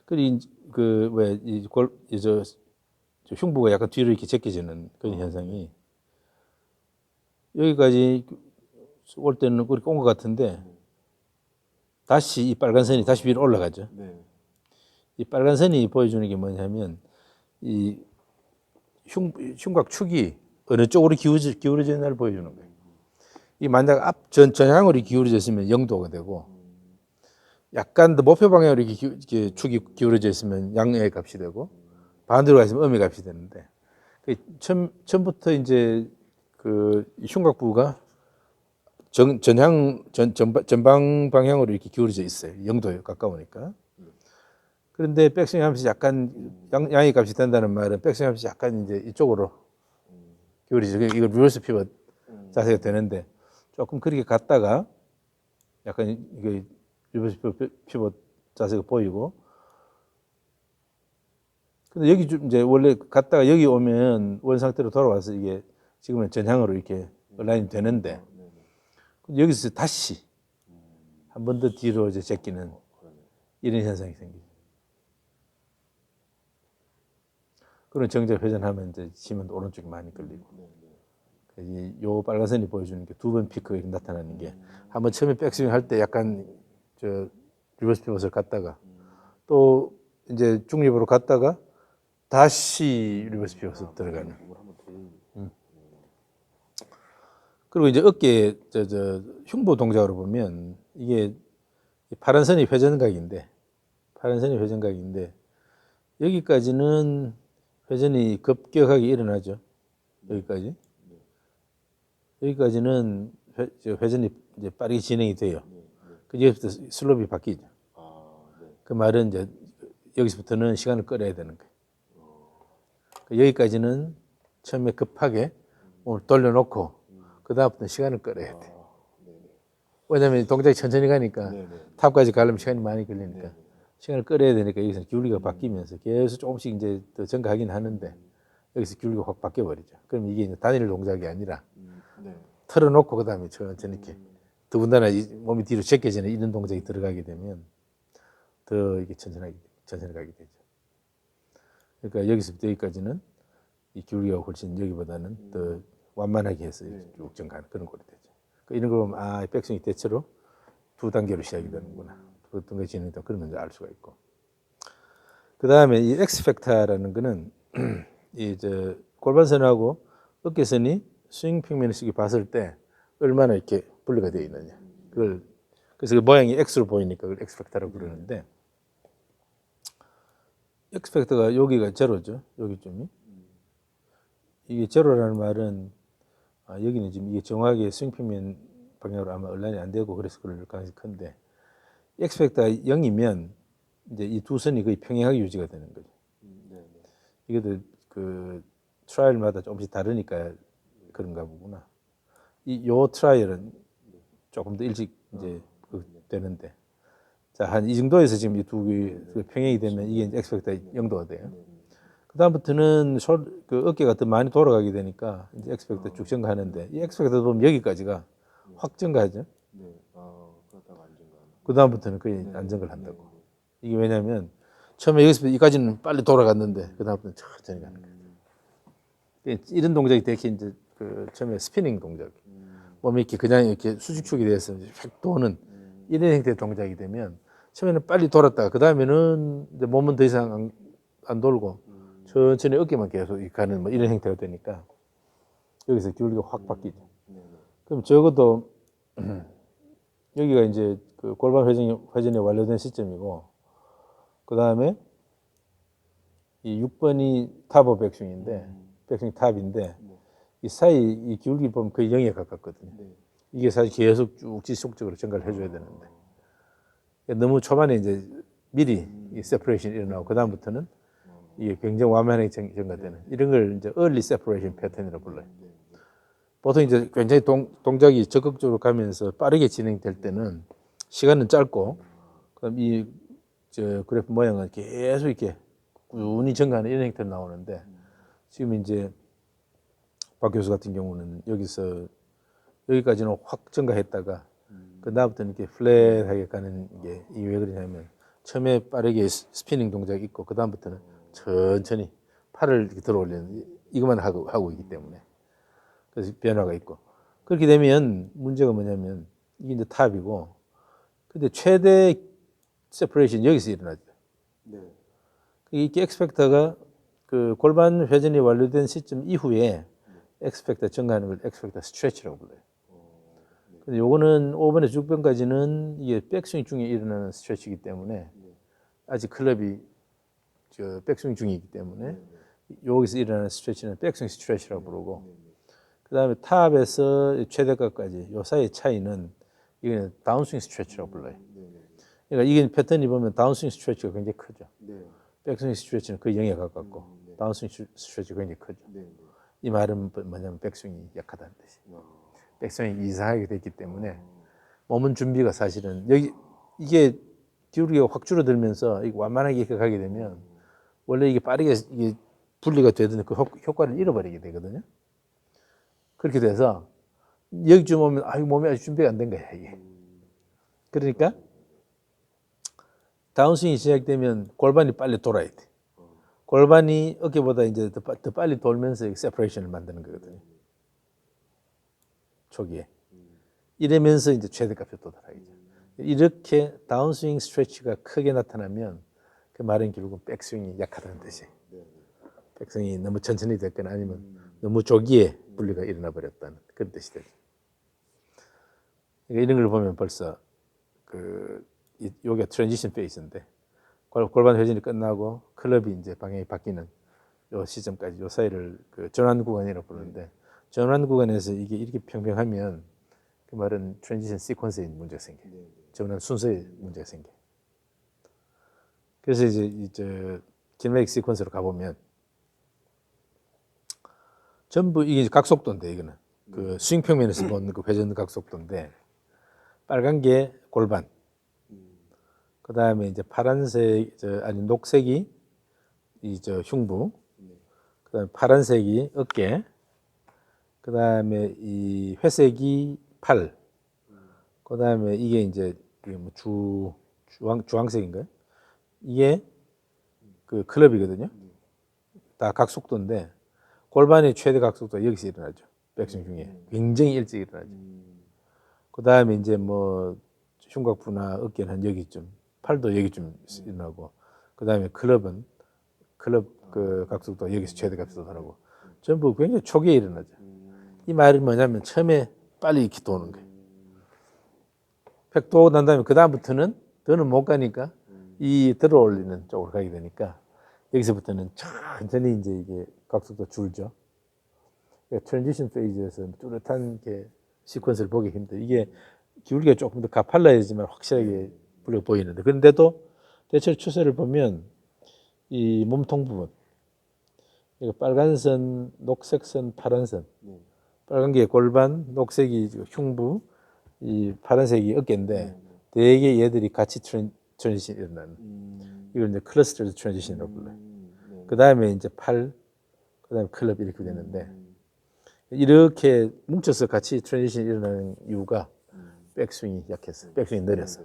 그리고 그왜이골이저 흉부가 약간 뒤로 이렇게 제껴지는 그런 현상이 여기까지 올 때는 그렇게 온 것 같은데 다시 이 빨간 선이 다시 위로 올라가죠. 네. 이 빨간 선이 보여주는 게 뭐냐면 이 흉곽 축이 어느 쪽으로 기울어지는가를 보여주는 거예요. 이 만약 전향으로 기울어져 있으면 0도가 되고 약간 더 목표 방향으로 이렇게 축이 기울어져 있으면 양의 값이 되고 반대로 가 있으면 음의 값이 되는데 처음부터 이제 그 흉곽부가 전방 방향으로 이렇게 기울어져 있어요. 0도에 가까우니까. 그런데 백스윙 하면서 약간 양의 값이 된다는 말은 백스윙 하면서 약간 이제 이쪽으로 기울이죠. 이거 리버스 피벗 자세가 되는데 조금 그렇게 갔다가 약간 이게 리버스 피벗 자세가 보이고 근데 여기 좀 이제 원래 갔다가 여기 오면 원 상태로 돌아와서 이게 지금은 전향으로 이렇게 라인이 되는데 여기서 다시 한 번 더 뒤로 이제 제끼는 이런 현상이 생기죠. 그런 정적 회전하면 이제 치면 오른쪽이 많이 걸리고. 요 빨간 선이 보여주는 게 두 번 피크가 나타나는 게 한번 처음에 백스윙 할 때 약간 저 리버스 피벗을 갔다가 또 이제 중립으로 갔다가 다시 리버스 피벗을 들어가는. 그리고 이제 어깨 흉부 동작으로 보면 이게 파란 선이 회전각인데 여기까지는 회전이 급격하게 일어나죠. 여기까지는 회전이 이제 빠르게 진행이 돼요. 그 여기서부터 슬롭이 바뀌죠. 그 말은 이제 여기서부터는 시간을 끌어야 되는 거예요. 여기까지는 처음에 급하게 몸을 돌려놓고 그 다음부터 시간을 끌어야 돼. 왜냐하면 동작이 천천히 가니까 탑까지 가려면 시간이 많이 걸리니까 시간을 끌어야 되니까 여기서 기울기가 바뀌면서 계속 조금씩 이제 더 증가하긴 하는데 여기서 기울기가 확 바뀌어 버리죠. 그럼 이게 이제 단일 동작이 아니라 틀어놓고 그 다음에 천천히 이렇게 더군다나 몸이 뒤로 제껴지는 이런 동작이 들어가게 되면 더 이게 천천히 가게 되죠. 그러니까 여기서부터 여기까지는 이 기울기가 훨씬 여기보다는 더 완만하게 해서 쭉 증가하는 그런 꼴이 되죠. 이런 거 보면 아, 백스윙이 대체로 두 단계로 시작이 되는구나. 어떤 게 진행이 그러면 알 수가 있고. 그 다음에 이 X팩터라는 거는 이 골반선하고 어깨선이 스윙 평면식 봤을 때 얼마나 이렇게 분리가 되어 있느냐. 그래서 그 모양이 X로 보이니까 그걸 X팩터라고 부르는데 X팩터가 여기가 제로죠. 여기쯤이. 이게 제로라는 말은 여기는 지금 이게 정확하게 스윙 평면 방향으로 아마 얼라인이 안 되고 그래서 그럴 가능성이 큰데 X팩터가 0이면 이제 이 두 선이 거의 평행하게 유지가 되는 거죠. 이것도 그 트라이얼마다 조금씩 다르니까 그런가 보구나. 요 트라이얼은 조금 더 일찍 이제 되는데 자, 한 이 정도에서 지금 이 두 개 평행이 되면 이게 이제 X팩터 0도가 돼요. 그 다음부터는 그 어깨가 더 많이 돌아가게 되니까 이제 X팩터 쭉 증가하는데 이 X팩터 보면 여기까지가 확 증가하죠. 그 다음부터는 거의 안정을 한다고. 이게 왜냐하면 처음에 여기서부터 여기까지는 빨리 돌아갔는데 그 다음부터는 천천히 가는 거예요. 이런 동작이 되게 이제 그 처음에 스피닝 동작, 몸이 이렇게 그냥 이렇게 수직축이 돼서 휙 도는 이런 형태의 동작이 되면 처음에는 빨리 돌았다가 그 다음에는 이제 몸은 더 이상 안 돌고 천천히 어깨만 계속 가는 뭐 이런 형태가 되니까 여기서 기울기가 확 바뀌죠. 그럼 적어도 여기가 이제 그 골반 회전이 완료된 시점이고 그 다음에 이 6번이 탑 오브 백스윙인데 백스윙 탑인데 이 사이 이 기울기 보면 거의 0에 가깝거든요. 이게 사실 계속 쭉 지속적으로 증가를 해줘야 되는데 너무 초반에 이제 미리 이 세퍼레이션이 일어나고 그 다음부터는 이게 굉장히 완만하게 증가되는 이런 걸 이제 early separation 패턴이라고 불러요. 보통 이제 굉장히 동작이 적극적으로 가면서 빠르게 진행될 때는 시간은 짧고 그럼 이 저 그래프 모양은 계속 이렇게 꾸준히 증가하는 이런 형태로 나오는데 지금 이제 박 교수 같은 경우는 여기서 여기까지는 확 증가했다가 그 다음부터는 이렇게 플랫하게 가는 게 이게 왜 그러냐면 처음에 빠르게 스피닝 동작이 있고 그 다음부터는 천천히 팔을 이렇게 들어 올리는 이것만 하고 있기 때문에 그래서 변화가 있고 그렇게 되면 문제가 뭐냐면 이게 이제 탑이고 근데 최대 세퍼레이션 여기서 일어나죠. 네. 이게 엑스펙터가 그 골반 회전이 완료된 시점 이후에 엑스펙터 증가하는 걸 엑스펙터 스트레치라고 불러요. 근데 요거는 5번에서 6번까지는 이게 백스윙 중에 일어나는 스트레치이기 때문에 아직 클럽이 저 백스윙 중이기 때문에 여기서 일어나는 스트레치는 백스윙 스트레치라고 부르고 그 다음에 탑에서 최대가까지 요 사이의 차이는 이게 다운스윙 스트레치라고 불러요. 그러니까 이게 패턴이 보면 다운스윙 스트레치가 굉장히 크죠. 백스윙 스트레치는 거의 0에 가깝고 다운스윙 스트레치가 굉장히 크죠. 이 말은 뭐냐면 백스윙이 약하다는 뜻이. 백스윙이 이상하게 됐기 때문에 몸은 준비가 사실은 여기 이게 기울기가 확 줄어들면서 이게 완만하게 이렇게 가게 되면 원래 이게 빠르게 이게 분리가 되던 그 효과를 잃어버리게 되거든요. 그렇게 돼서 여기쯤 오면 아, 이 몸이 아직 준비가 안 된 거야 이게. 그러니까 다운스윙이 시작되면 골반이 빨리 돌아야 돼. 골반이 어깨보다 이제 더 빨리 돌면서 세퍼레이션을 만드는 거거든요. 초기에. 이러면서 이제 최대값이 도달하게 죠. 이렇게 다운스윙 스트레치가 크게 나타나면 그 말은 결국 백스윙이 약하다는 뜻이. 백스윙이 너무 천천히 됐거나 아니면 너무 조기에 분리가 일어나 버렸다는 그런 뜻이 되죠. 그러니까 이런 걸 보면 벌써 요게 트랜지션 페이스인데 골반 회전이 끝나고 클럽이 이제 방향이 바뀌는 요 시점까지 요 사이를 그 전환 구간이라고 부르는데 전환 구간에서 이게 이렇게 평평하면 그 말은 트랜지션 시퀀스에 문제가 생겨요. 전환 순서에 문제가 생겨요. 그래서 이제 킬메릭 시퀀스로 가보면 전부 이게 각속도인데 이거는 그 스윙 평면에서 본 그 회전 각속도인데 빨간 게 골반, 그 다음에 이제 파란색 아니 녹색이 이 흉부, 그 다음에 파란색이 어깨, 그 다음에 이 회색이 팔, 그 다음에 이게 이제 뭐 주황색인가요? 이게 그 클럽이거든요. 다 각속도인데 골반의 최대 각속도가 여기서 일어나죠. 백스윙 중에 굉장히 일찍 일어나죠. 그 다음에 이제 뭐 흉곽부나 어깨는 한 여기쯤, 팔도 여기쯤 일어나고, 그 다음에 클럽 그 각속도 여기서 최대 각속도 하고 전부 굉장히 초기에 일어나죠. 이 말이 뭐냐면 처음에 빨리 이렇게 도는 거예요. 팩 도고 난 다음에 그 다음부터는 더는 못 가니까 이 들어 올리는 쪽으로 가게 되니까 여기서부터는 천천히 이제 이게 각속도 줄죠. 그러니까 트랜지션 페이지에서 뚜렷한 게 시퀀스를 보기 힘들어요. 이게 기울기가 조금 더 가팔라야지만 확실하게 불려 보이는데 그런데도 대체로 추세를 보면 이 몸통 부분 이거 빨간 선, 녹색 선, 파란 선 빨간 게 골반, 녹색이 흉부, 이 파란색이 어깨인데 되게 얘들이 같이 트랜지션이 일어나는 이걸 이제 클러스터 트랜지션이라고 불러요. 그 다음에 이제 팔, 그 다음에 클럽 이렇게 되는데 이렇게 뭉쳐서 같이 트랜지션이 일어나는 이유가 백스윙이 약해서 백스윙이 느려서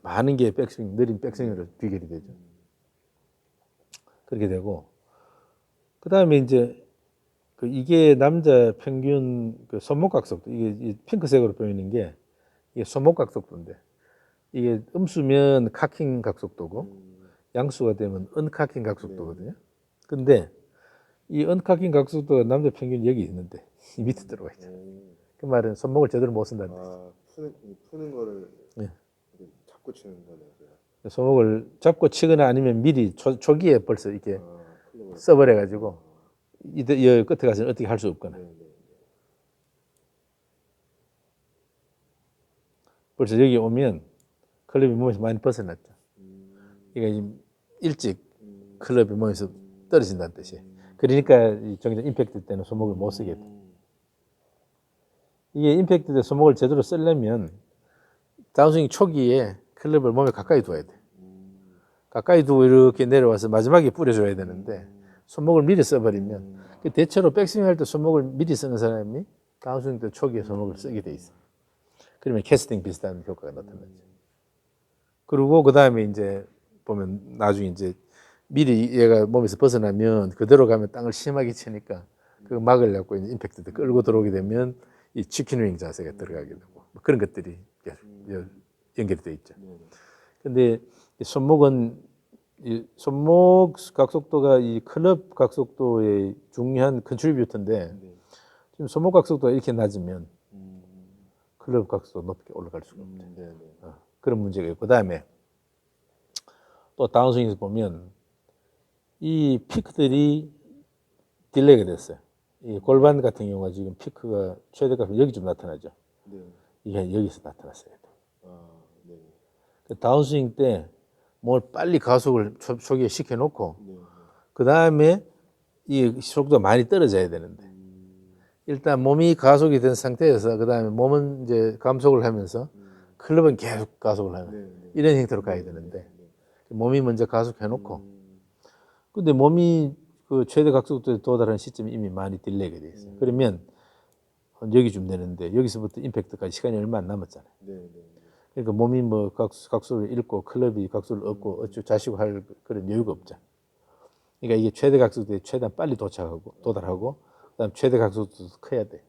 많은 게 백스윙 느린 백스윙으로 비결이 되죠. 그렇게 되고 그 다음에 이제 이게 남자 평균 그 손목 각속도 이게 핑크색으로 보이는 게 이게 손목 각속도인데 이게 음수면 카킹 각속도고 양수가 되면 언카킹 각속도거든요. 근데 이 언카킹 각속도가 남자 평균 여기 있는데 이 밑에 들어가 있죠. 그 말은 손목을 제대로 못 쓴다는 뜻이죠. 푸는 거를 잡고 치는 거네요. 손목을 잡고 치거나 아니면 미리 초기에 벌써 이렇게 써버려가지고 이 끝에 가서는 어떻게 할 수 없거나 벌써 여기 오면 클럽이 몸에서 많이 벗어났죠. 그러니까 일찍 클럽이 몸에서 떨어진다는 뜻이에요. 그러니까 정작 임팩트 때는 손목을 못 쓰게 돼. 이게 임팩트 때 손목을 제대로 쓰려면 다운스윙 초기에 클럽을 몸에 가까이 둬야 돼. 가까이 두고 이렇게 내려와서 마지막에 뿌려줘야 되는데 손목을 미리 써버리면 대체로 백스윙 할 때 손목을 미리 쓰는 사람이 다운스윙 때 초기에 손목을 쓰게 돼 있어. 그러면 캐스팅 비슷한 효과가 나타나죠. 그리고 그 다음에 이제 보면 나중에 이제 미리 얘가 몸에서 벗어나면 그대로 가면 땅을 심하게 치니까 그 막으려고 이제 임팩트 때 끌고 들어오게 되면 이 치킨윙 자세가 들어가게 되고 뭐 그런 것들이 연결이 돼 있죠. 근데 이 손목은 이 손목 각속도가 이 클럽 각속도의 중요한 컨트리뷰터인데 지금 손목 각속도가 이렇게 낮으면 클럽 각속도 높게 올라갈 수가 없죠. 그런 문제가 있고 그다음에 또 다운스윙에서 보면 이 피크들이 딜레이가 됐어요. 이 골반 같은 경우가 지금 피크가 최대값이 여기 좀 나타나죠. 이게 여기서 나타났어요. 다운스윙 때 뭘 빨리 가속을 초기에 시켜놓고 그 다음에 이 속도가 많이 떨어져야 되는데 일단 몸이 가속이 된 상태에서 그 다음에 몸은 이제 감속을 하면서 클럽은 계속 가속을 하는 이런 형태로 가야 되는데 몸이 먼저 가속해놓고 근데 몸이 그 최대 각속도에 도달하는 시점이 이미 많이 딜레이가 돼 있어요. 그러면 여기쯤 되는데 여기서부터 임팩트까지 시간이 얼마 안 남았잖아요. 그러니까 몸이 뭐 각소를 잃고 클럽이 각소를 얻고 어쩌고 자시고 할 그런 여유가 없죠. 그러니까 이게 최대 각속도에 최대한 빨리 도달하고 그다음 최대 각속도도 커야 돼.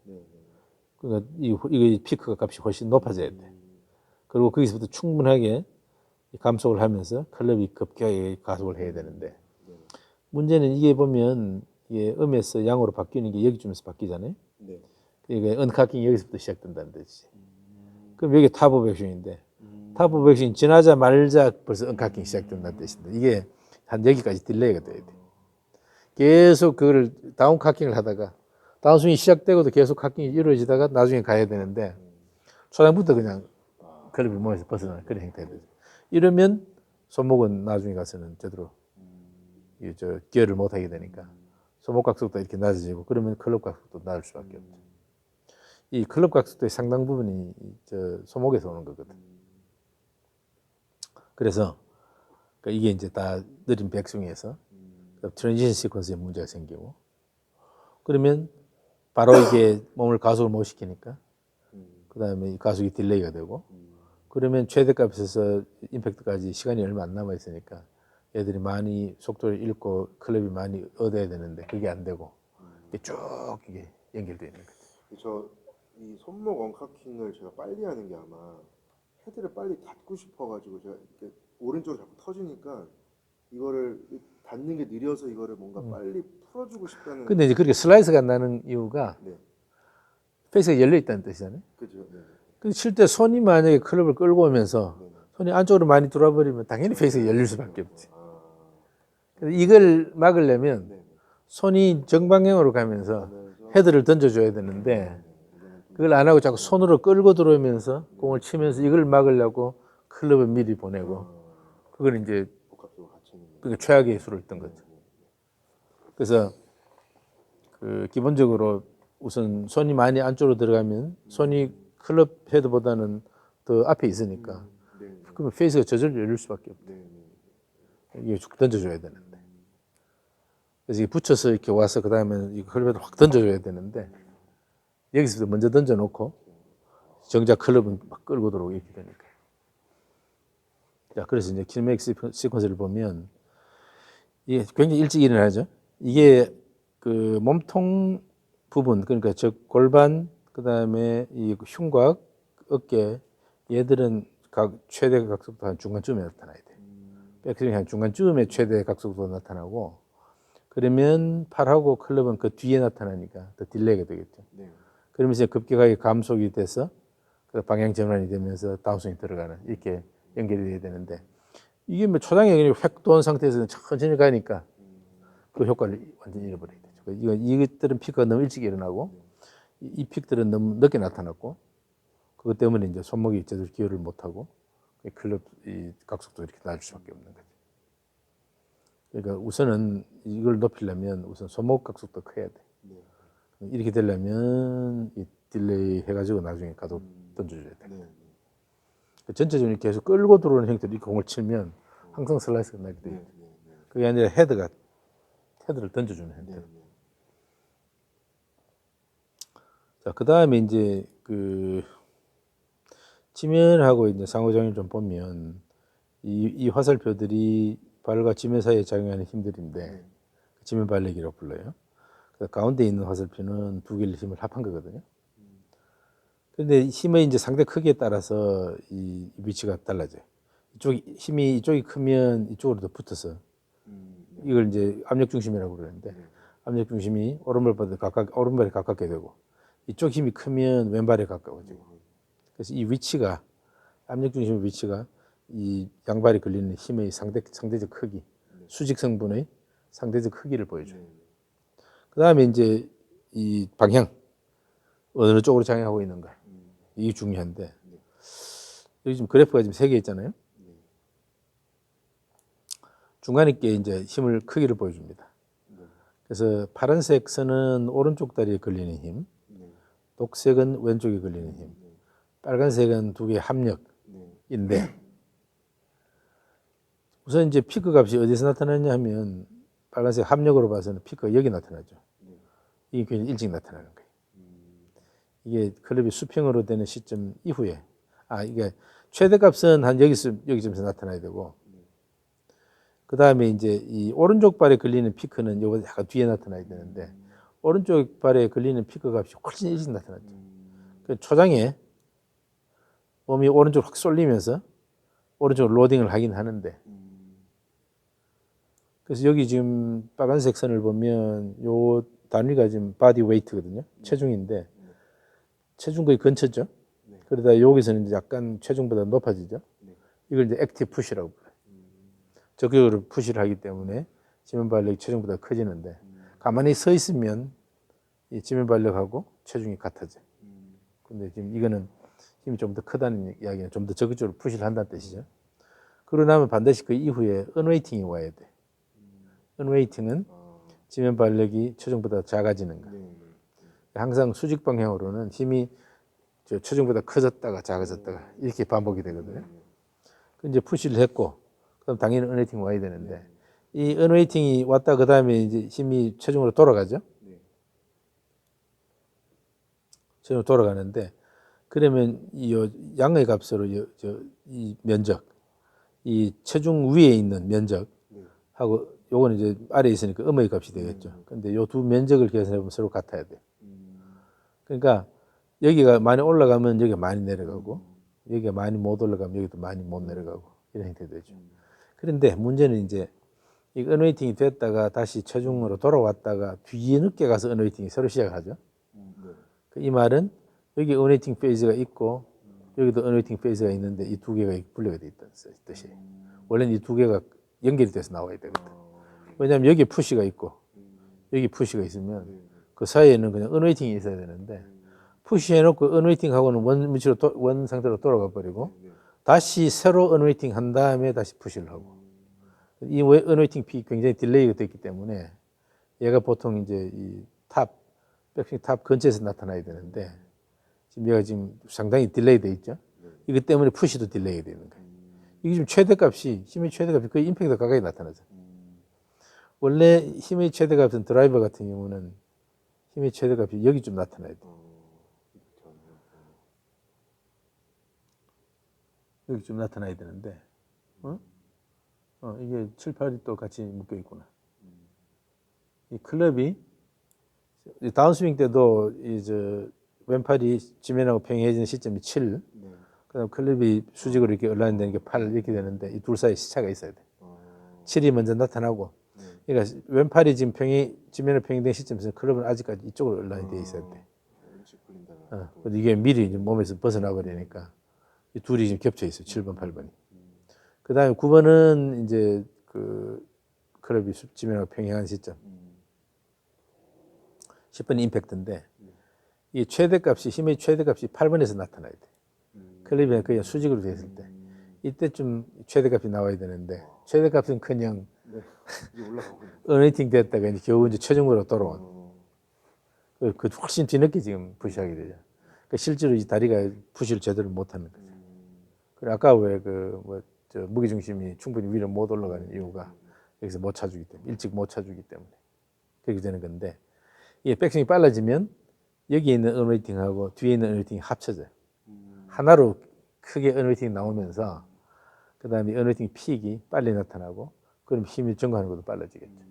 그러니까 이 피크가 값이 훨씬 높아져야 돼. 그리고 거기서부터 충분하게 감속을 하면서 클럽이 급격하게 가속을 해야 되는데 문제는 이게 보면 이게 음에서 양으로 바뀌는 게 여기쯤에서 바뀌잖아요. 그러니까 언카킹이 여기서부터 시작된다는 뜻이지. 그럼 여기 탑 오브 액션인데 탑 오브 액션 지나자 말자 벌써 언카킹이 시작된다는 뜻인데 이게 한 여기까지 딜레이가 돼야 돼. 계속 그걸 다운 카킹을 하다가 다운스윙이 시작되고도 계속 카킹이 이루어지다가 나중에 가야 되는데 초장부터 그냥 클럽이 몸에서 벗어나는 그런 형태가 되죠. 이러면 손목은 나중에 가서는 제대로 기어를 못 하게 되니까 손목 각속도 이렇게 낮아지고 그러면 클럽 각속도 낮을 수밖에 없죠. 이 클럽 각속도의 상당 부분이 손목에서 오는 거거든. 그래서 이게 이제 다 느린 백스윙에서 트랜지션 시퀀스에 문제가 생기고 그러면 바로 이게 몸을 가속을 못 시키니까 그 다음에 가속이 딜레이가 되고 그러면 최대값에서 임팩트까지 시간이 얼마 안 남아 있으니까 애들이 많이 속도를 잃고 클럽이 많이 얻어야 되는데 그게 안 되고 이게 쭉 이게 연결되어 있는 거죠. 이 손목 언카킹을 제가 빨리 하는 게 아마 헤드를 빨리 닫고 싶어가지고 제가 이렇게 오른쪽으로 자꾸 터지니까 이거를 닫는 게 느려서 이거를 뭔가 빨리 풀어주고 싶다는. 근데 이제 그렇게 슬라이스가 나는 이유가 페이스가 열려 있다는 뜻이잖아요. 그죠. 근데 칠 때 손이 만약에 클럽을 끌고 오면서 손이 안쪽으로 많이 들어와 버리면 당연히 페이스가 열릴 수밖에 없지. 그래서 이걸 막으려면 손이 정방향으로 가면서 헤드를 던져줘야 되는데 그걸 안 하고 자꾸 손으로 끌고 들어오면서 공을 치면서 이걸 막으려고 클럽을 미리 보내고 그걸 이제 그러니까 최악의 수를 했던 거죠. 그래서 그 기본적으로 우선 손이 많이 안쪽으로 들어가면 손이 클럽 헤드보다는 더 앞에 있으니까 그러면 페이스가 저절로 열릴 수밖에 없대. 이게 쭉 던져줘야 되는데 그래서 이게 붙여서 이렇게 와서 그 다음에 이 클럽에도 확 던져줘야 되는데 여기서부터 먼저 던져놓고 정작 클럽은 막 끌고 들어오고 이렇게 되니까. 자, 그래서 이제 킬맥 시퀀스를 보면 이게 굉장히 일찍 일어나죠. 이게 그 몸통 부분 그러니까 즉 골반 그 다음에 이 흉곽 어깨 얘들은 각 최대 각속도 한 중간쯤에 나타나야 돼. 백스윙 한 중간쯤에 최대 각속도 나타나고 그러면 팔하고 클럽은 그 뒤에 나타나니까 더 딜레이가 되겠죠. 그러면서 급격하게 감속이 돼서 그 방향 전환이 되면서 다운스윙이 들어가는 이렇게 연결이 돼야 되는데 이게 뭐 초장에 획 도는 상태에서 천천히 가니까 그 효과를 완전히 잃어버리게 되죠. 이것들은 피크가 너무 일찍 일어나고 이 픽들은 너무 늦게 나타났고 그것 때문에 이제 손목이 제대로 기여를 못하고 클럽 이 각속도 이렇게 낮을 수밖에 없는 거죠. 그러니까 우선은 이걸 높이려면 우선 손목 각속도 커야 돼. 이렇게 되려면 이 딜레이 해가지고 나중에 가도 던져줘야 돼. 네. 전체적으로 계속 끌고 들어오는 형태로 이렇게 공을 치면 항상 슬라이스가 나게 돼. 그게 아니라 헤드를 던져주는 형태로. 자, 그 다음에 이제 그 지면하고 이제 상호작용을 좀 보면 이 화살표들이 발과 지면 사이에 작용하는 힘들인데 지면 발력이라고 불러요. 그래서 가운데 있는 화살표는 두 개의 힘을 합한 거거든요. 그런데 힘의 이제 상대 크기에 따라서 이 위치가 달라져요. 힘이 이쪽이 크면 이쪽으로 더 붙어서 이걸 이제 압력 중심이라고 그러는데 압력 중심이 오른발에 가깝게 되고 이쪽 힘이 크면 왼발에 가까워지고 그래서 이 위치가 압력 중심의 위치가 이 양발이 걸리는 힘의 상대적 크기, 수직 성분의 상대적 크기를 보여줘요. 그 다음에 이제 이 방향 어느 쪽으로 작용하고 있는가 이게 중요한데 여기 지금 그래프가 지금 3개 있잖아요. 중간에 게 이제 힘을 크기를 보여줍니다. 그래서 파란색 선은 오른쪽 다리에 걸리는 힘, 녹색은 왼쪽에 걸리는 힘, 빨간색은 두 개의 합력인데 우선 이제 피크 값이 어디서 나타나냐 하면 빨간색 합력으로 봐서는 피크가 여기 나타나죠. 이게 굉장히 일찍 나타나는 거예요. 이게 클럽이 수평으로 되는 시점 이후에 이게 최대값은 한 여기쯤에서 나타나야 되고 그 다음에 이제 이 오른쪽 발에 걸리는 피크는 요거 약간 뒤에 나타나야 되는데 오른쪽 발에 걸리는 피크 값이 훨씬 일찍 나타났죠. 그 초장에 몸이 오른쪽으로 확 쏠리면서 오른쪽으로 로딩을 하긴 하는데 그래서 여기 지금 빨간색 선을 보면 요 단위가 지금 바디 웨이트거든요. 체중인데 체중 거의 근처죠. 그러다 여기서는 이제 약간 체중보다 높아지죠. 이걸 이제 액티브 푸시라고 불러요. 적극적으로 푸시를 하기 때문에 지면 발력이 체중보다 커지는데 가만히 서 있으면 이 지면 발력하고 체중이 같아져요. 근데 지금 이거는 힘이 좀 더 크다는 이야기는 좀 더 적극적으로 푸시를 한다는 뜻이죠. 그러고 나면 반드시 그 이후에 언웨이팅이 와야 돼. 언웨이팅은 지면 발력이 체중보다 작아지는 거. 항상 수직 방향으로는 힘이 체중보다 커졌다가 작아졌다가 이렇게 반복이 되거든요. 이제 푸시를 했고, 그럼 당연히 언웨이팅이 와야 되는데, 이 언웨이팅이 왔다 그 다음에 이제 힘이 체중으로 돌아가죠. 체중으로 돌아가는데, 그러면 이 양의 값으로 이 면적, 이 체중 위에 있는 면적하고 요거는 이제 아래에 있으니까 음의 값이 되겠죠. 근데 요 두 면적을 계산해 보면 서로 같아야 돼. 그러니까 여기가 많이 올라가면 여기가 많이 내려가고 여기가 많이 못 올라가면 여기도 많이 못 내려가고 이런 형태 되죠. 그런데 문제는 이제 이 언웨이팅이 됐다가 다시 체중으로 돌아왔다가 뒤에 늦게 가서 언웨이팅이 새로 시작하죠. 이 말은 여기 언웨이팅 페이즈가 있고 여기도 언웨이팅 페이즈가 있는데 이 두 개가 분리가 돼 있다는 뜻이에요. 원래는 이 두 개가 연결이 돼서 나와야 되거든. 왜냐하면 여기 푸시가 있고 여기 푸시가 있으면 그 사이에는 그냥 언웨이팅이 있어야 되는데 푸시해놓고 언웨이팅하고는 원 상태로 돌아가 버리고 다시 새로 언웨이팅 한 다음에 다시 푸시를 하고 이 언웨이팅 피 굉장히 딜레이가 됐기 때문에 얘가 보통 이제 이 백스윙 탑 근처에서 나타나야 되는데 지금 얘가 지금 상당히 딜레이 돼 있죠. 이것 때문에 푸시도 딜레이가 되는 거예요. 이게 지금 최대값이 힘의 최대값이 거의 임팩트 가까이 나타나죠. 원래 힘의 최대값은 드라이버 같은 경우는 힘의 최대값이 여기 좀 나타나야 돼. 여기 좀 나타나야 되는데, 이게 7, 8이 또 같이 묶여 있구나. 이 클럽이 다운스윙 때도 왼팔이 지면하고 평행해지는 시점이 7, 그다음 클럽이 수직으로 이렇게 올라간다는 게 8 이렇게 되는데 이 둘 사이에 시차가 있어야 돼. 7이 먼저 나타나고, 그러니까 왼팔이 지금 지면으로 평행된 시점에서 클럽은 아직까지 이쪽으로 올라야 돼 있어야 돼. 이게 미리 몸에서 벗어나 버리니까 이 둘이 지금 겹쳐 있어요. 7번, 8번이. 그다음에 9번은 이제 그 클럽이 지면하고 평행한 시점. 10번이 임팩트인데 이 최대값이 힘의 최대값이 8번에서 나타나야 돼. 클럽이 그냥 수직으로 되어 있을 때 이때쯤 최대값이 나와야 되는데 최대값은 그냥 언웨이팅 됐다가 이제 겨우 이제 최종으로 돌아온. 그 훨씬 뒤늦게 지금 푸시하게 되죠. 그러니까 실제로 이 다리가 푸시를 제대로 못하는 거죠. 그래 아까 왜 그 뭐 저 무게 중심이 충분히 위로 못 올라가는 이유가 여기서 못 차주기 때문에 일찍 못 차주기 때문에 그렇게 되는 건데 이게 백스윙이 빨라지면 여기에 있는 언웨이팅하고 뒤에 있는 언웨이팅이 합쳐져요. 하나로 크게 언웨이팅이 나오면서 그 다음에 언웨이팅 픽이 빨리 나타나고 그럼 힘이 증가하는 것도 빨라지겠죠.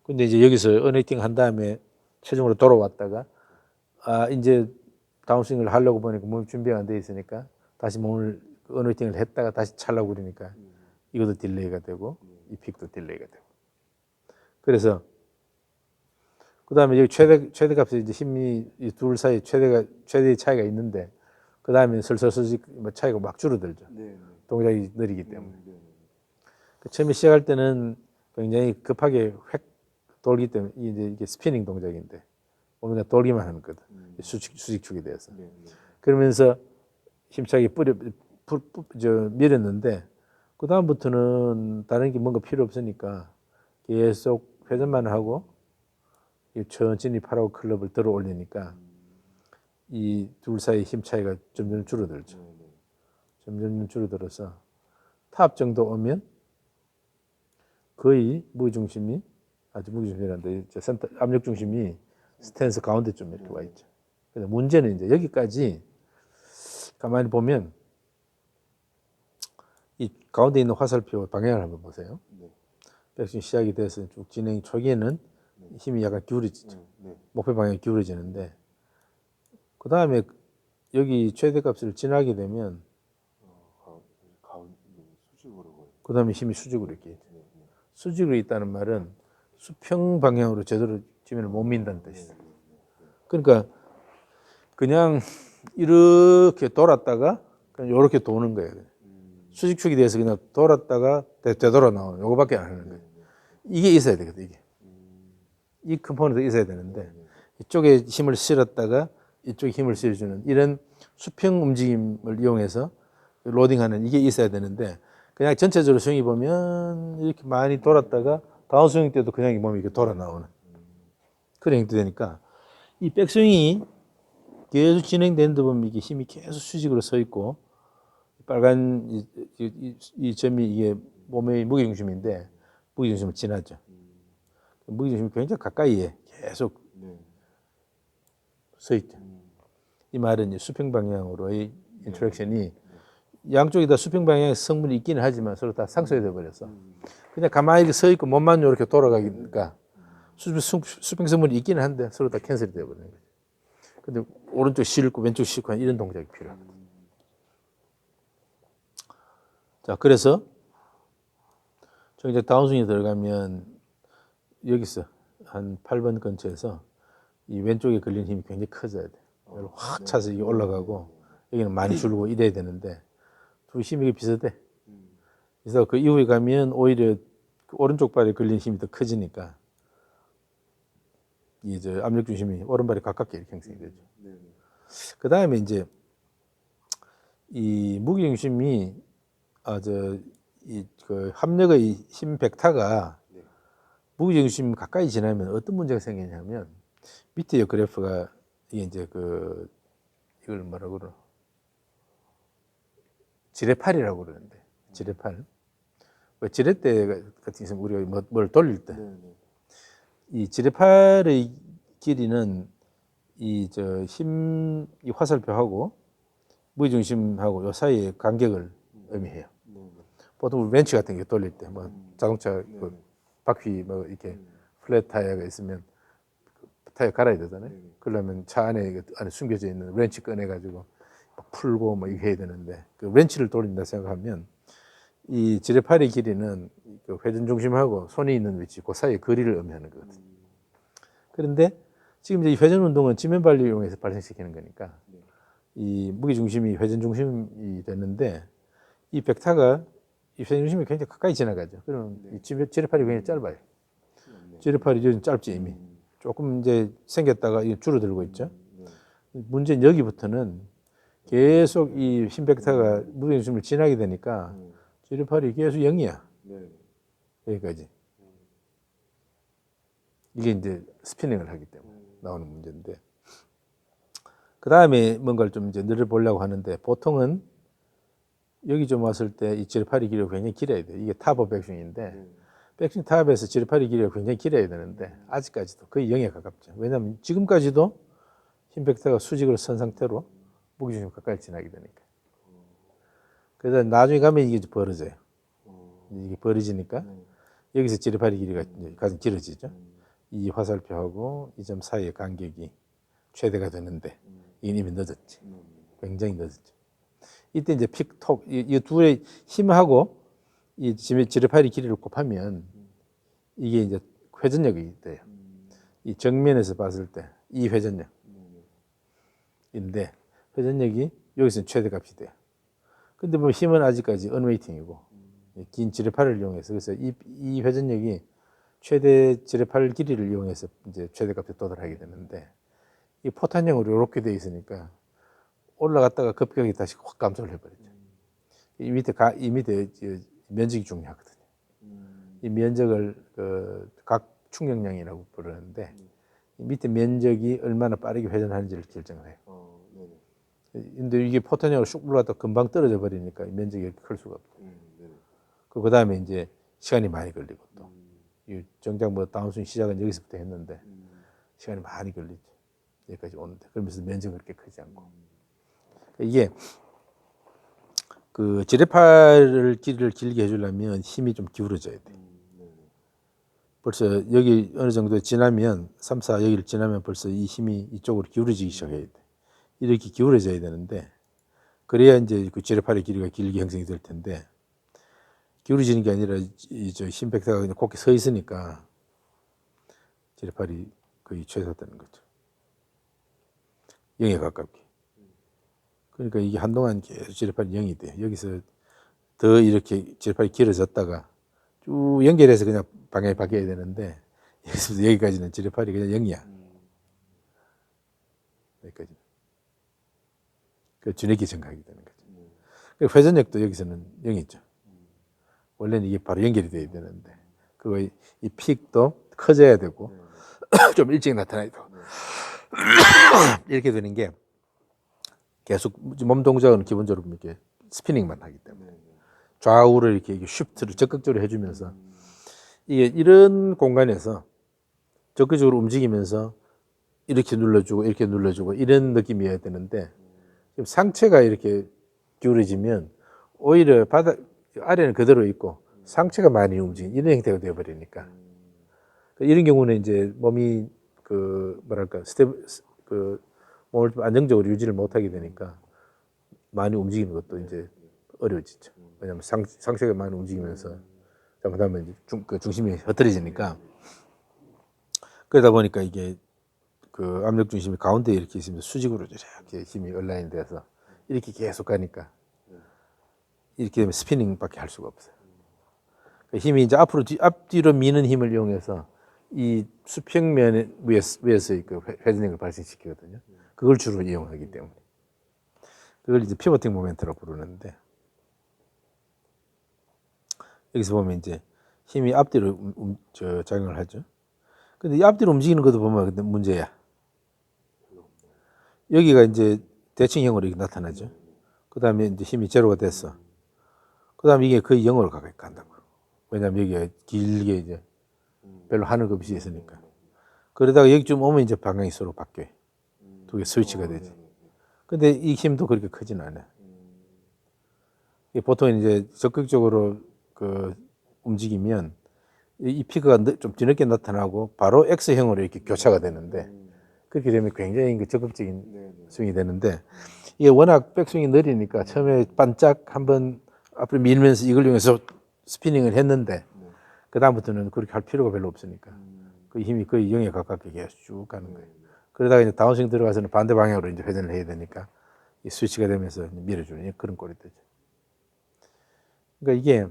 근데 이제 여기서 언웨이팅 한 다음에 최종으로 돌아왔다가 아 이제 다운스윙을 하려고 보니까 몸이 준비가 안 돼 있으니까 다시 몸을 언웨이팅을 했다가 다시 차려고 그러니까 이것도 딜레이가 되고 이 픽도 딜레이가 되고 그래서 그 다음에 여기 최대 값에 이제 힘이 이 둘 사이 최대의 차이가 있는데 그 다음에 슬슬 차이가 막 줄어들죠. 동작이 느리기 때문에. 처음에 시작할 때는 굉장히 급하게 획 돌기 때문에 이게 스피닝 동작인데 몸이 돌기만 하는 거다. 수직축에 대해서. 그러면서 힘차게 밀었는데 그 다음부터는 다른 게 뭔가 필요 없으니까 계속 회전만 하고 천천히 팔하고 클럽을 들어 올리니까 이 둘 사이 힘 차이가 점점 줄어들죠. 점점 줄어들어서 탑 정도 오면 거의 무게중심이 아주 무게중심이란다. 센터 압력 중심이 스탠스 가운데쯤 이렇게 와 있죠. 근데 문제는 이제 여기까지 가만히 보면 이 가운데 있는 화살표 방향을 한번 보세요. 백스윙 시작이 돼서 쭉 진행 초기에는 힘이 약간 기울어지죠. 목표 방향이 기울어지는데 그 다음에 여기 최대값을 지나게 되면 그 다음에 힘이 수직으로 이렇게 있죠. 수직으로 있다는 말은 수평 방향으로 제대로 지면을 못 민다는 뜻이죠. 그러니까 그냥 이렇게 돌았다가 그냥 이렇게 도는 거예요. 수직축이 돼서 그냥 돌았다가 되돌아 나오는 요거밖에 안 하는 거예요. 이게 있어야 되거든. 이게 이 컴포넌트 있어야 되는데 이쪽에 힘을 실었다가 이쪽에 힘을 실어주는 이런 수평 움직임을 이용해서 로딩하는 이게 있어야 되는데 그냥 전체적으로 스윙이 보면 이렇게 많이 돌았다가 다운 스윙 때도 그냥 이 몸이 이렇게 돌아 나오는 그런 형태 되니까 이 백스윙이 계속 진행되는 데 보면 이게 힘이 계속 수직으로 서 있고 빨간 이 점이 이게 몸의 무게중심인데 무게중심을 지나죠. 무게중심이 굉장히 가까이에 계속 서 있죠. 이 말은 이제 수평 방향으로의 인터랙션이 양쪽이 다 수평 방향의 성분이 있기는 하지만 서로 다 상쇄돼 버렸어. 그냥 가만히 이렇게 서 있고 몸만 이렇게 돌아가니까 수평 성분이 있기는 한데 서로 다 캔슬이 돼 버리는 거죠. 근데 오른쪽 실고 왼쪽 실고 이런 동작이 필요합니다. 자, 그래서 저 이제 다운스윙에 들어가면 여기서 한 8번 근처에서 이 왼쪽에 걸린 힘이 굉장히 커져야 돼. 확 차서 이게 올라가고 여기는 많이 줄고 이래야 되는데 두 힘이 비슷해. 그래서 그 이후에 가면 오히려 그 오른쪽 발에 걸린 힘이 더 커지니까 이 저 압력 중심이 오른발에 가깝게 이렇게 형성이 되죠. 그 다음에 이제 이 무게 중심이 그 합력의 힘 벡터가 무게 중심 가까이 지나면 어떤 문제가 생기냐면 밑에 이 그래프가 이게 이제 이걸 뭐라고 그러? 지뢰팔이라고 그러는데 지뢰팔. 왜 지뢰대 같은 경우 우리가 뭘 돌릴 때 이 지뢰팔의 길이는 이 화살표하고 무게 중심하고 요 사이의 간격을 의미해요. 보통 렌치 같은 게 돌릴 때 뭐 자동차 바퀴 뭐 이렇게 플랫 타이어가 있으면 타이어 갈아야 되잖아요. 그러려면 차 안에 숨겨져 있는 렌치 꺼내 가지고 풀고 뭐 이렇게 해야 되는데 그 렌치를 돌린다 생각하면 이 지뢰팔의 길이는 그 회전 중심하고 손이 있는 위치 그 사이의 거리를 의미하는 거거든요. 그런데 지금 이제 이 회전 운동은 지면 발력을 이용해서 발생시키는 거니까 이 무게 중심이 회전 중심이 됐는데 이 벡터가 이 회전 중심이 굉장히 가까이 지나가죠. 그러면 이 지뢰팔이 굉장히 짧아요. 지뢰팔이 좀 짧지 이미. 조금 이제 생겼다가 줄어들고 있죠. 문제는 여기부터는 계속 이 힘 벡터가 무게 중심을 지나게 되니까 지뢰팔이 계속 0이야. 여기까지. 이게 이제 스피닝을 하기 때문에 나오는 문제인데. 그 다음에 뭔가를 좀 이제 늘려보려고 하는데 보통은 여기 좀 왔을 때 이 지뢰팔이 길이가 굉장히 길어야 돼요. 이게 탑업 백스윙인데 백스윙 탑에서 지뢰팔이 길이가 굉장히 길어야 되는데 아직까지도 거의 0에 가깝죠. 왜냐하면 지금까지도 힘 벡터가 수직으로 선 상태로 무게중심 가까이 지나게 되니까. 그래서 나중에 가면 이게 벌어져요. 이게 벌어지니까 여기서 지뢰팔이 길이가 이제 가장 길어지죠. 이 화살표하고 이 점 사이의 간격이 최대가 되는데 이미 늦었지. 굉장히 늦었죠. 이때 이제 픽톡 이 둘의 힘하고 이 지뢰팔이 길이를 곱하면 이게 이제 회전력이 돼요. 이 정면에서 봤을 때 이 회전력인데 회전력이 여기서 최대값이 돼요. 근데 뭐 힘은 아직까지 언웨이팅이고 긴 지뢰팔을 이용해서 그래서 이 회전력이 최대 지뢰팔 길이를 이용해서 이제 최대값에 도달하게 되는데 이 포탄형으로 이렇게 돼 있으니까 올라갔다가 급격히 다시 확 감소를 해버리죠. 이 밑에 면적이 중요하거든요. 이 면적을 각 충격량이라고 부르는데 이 밑에 면적이 얼마나 빠르게 회전하는지를 결정을 해요. 근데 이게 포탄형으로 쑥 올라갔다 금방 떨어져 버리니까 면적이 이렇게 클 수가 없고. 그 다음에 이제 시간이 많이 걸리고 또. 정작 뭐 다운스윙 시작은 여기서부터 했는데 시간이 많이 걸리죠. 여기까지 오는데. 그러면서 면적은 그렇게 크지 않고. 이게 그 지뢰팔을 길이를 길게 해주려면 힘이 좀 기울어져야 돼. 벌써 여기 어느 정도 지나면 3, 4 여기를 지나면 벌써 이 힘이 이쪽으로 기울어지기 시작해야 돼. 이렇게 기울어져야 되는데 그래야 이제 그 지뢰팔의 길이가 길게 형성이 될 텐데 기울어지는 게 아니라 힘 벡터가 그냥 곱게 서 있으니까 지뢰팔이 거의 최소화되는 거죠. 0에 가깝게. 그러니까 이게 한동안 계속 지뢰팔이 0이 돼요. 여기서 더 이렇게 지뢰팔이 길어졌다가 쭉 연결해서 그냥 방향이 바뀌어야 되는데 여기서부터 여기까지는 지뢰팔이 그냥 0이야. 여기까지. 그 주내기 정각이 되는 거죠. 그 회전력도 여기서는 0이죠. 원래는 이게 바로 연결이 돼야 되는데 그거 이 픽도 커져야 되고 좀 일찍 나타나야 되고 이렇게 되는 게 계속 몸 동작은 기본적으로 이렇게 스피닝만 하기 때문에 좌우를 이렇게 쉬프트를 적극적으로 해주면서 이게 이런 공간에서 적극적으로 움직이면서 이렇게 눌러주고 이렇게 눌러주고 이런 느낌이어야 되는데 상체가 이렇게 기울어지면 오히려 바닥 아래는 그대로 있고 상체가 많이 움직이는 이런 형태가 되어버리니까 이런 경우는 이제 몸이 그 뭐랄까 그 몸을 좀 안정적으로 유지를 못하게 되니까 많이 움직이는 것도 이제 어려워지죠. 왜냐하면 상체가 많이 움직이면서 잘못하면 이제 그 중심이 흐트러지니까 그러다 보니까 이게 그 압력 중심이 가운데 이렇게 있으면 수직으로 이렇게 힘이 얼라인 돼서 이렇게 계속 가니까 이렇게 되면 스피닝밖에 할 수가 없어요. 힘이 이제 앞뒤로 미는 힘을 이용해서 이 수평면 위에서 그 회전력을 발생시키거든요. 그걸 주로 이용하기 때문에 그걸 이제 피보팅 모멘트라고 부르는데 여기서 보면 이제 힘이 앞뒤로 작용을 하죠. 근데 이 앞뒤로 움직이는 것도 보면 근데 문제야. 여기가 이제 대칭형으로 이렇게 나타나죠. 그 다음에 이제 힘이 제로가 됐어. 그 다음에 이게 거의 0으로 가까이 간다고. 왜냐면 여기가 길게 이제 별로 하늘 없이 있으니까. 그러다가 여기쯤 오면 이제 방향이 서로 바뀌어요. 두 개 스위치가 되지. 근데 이 힘도 그렇게 크진 않아요. 보통 이제 적극적으로 그 움직이면 이 피크가 좀 뒤늦게 나타나고 바로 X형으로 이렇게 교차가 되는데 그렇게 되면 굉장히 적극적인 스윙이 되는데 이게 워낙 백스윙이 느리니까 처음에 반짝 한번 앞으로 밀면서 이걸 이용해서 스피닝을 했는데 그 다음부터는 그렇게 할 필요가 별로 없으니까 그 힘이 거의 0에 가깝게 계속 쭉 가는 거예요. 그러다가 이제 다운스윙 들어가서는 반대 방향으로 이제 회전을 해야 되니까 이 스위치가 되면서 밀어주는 그런 꼴이 되죠. 그러니까 이게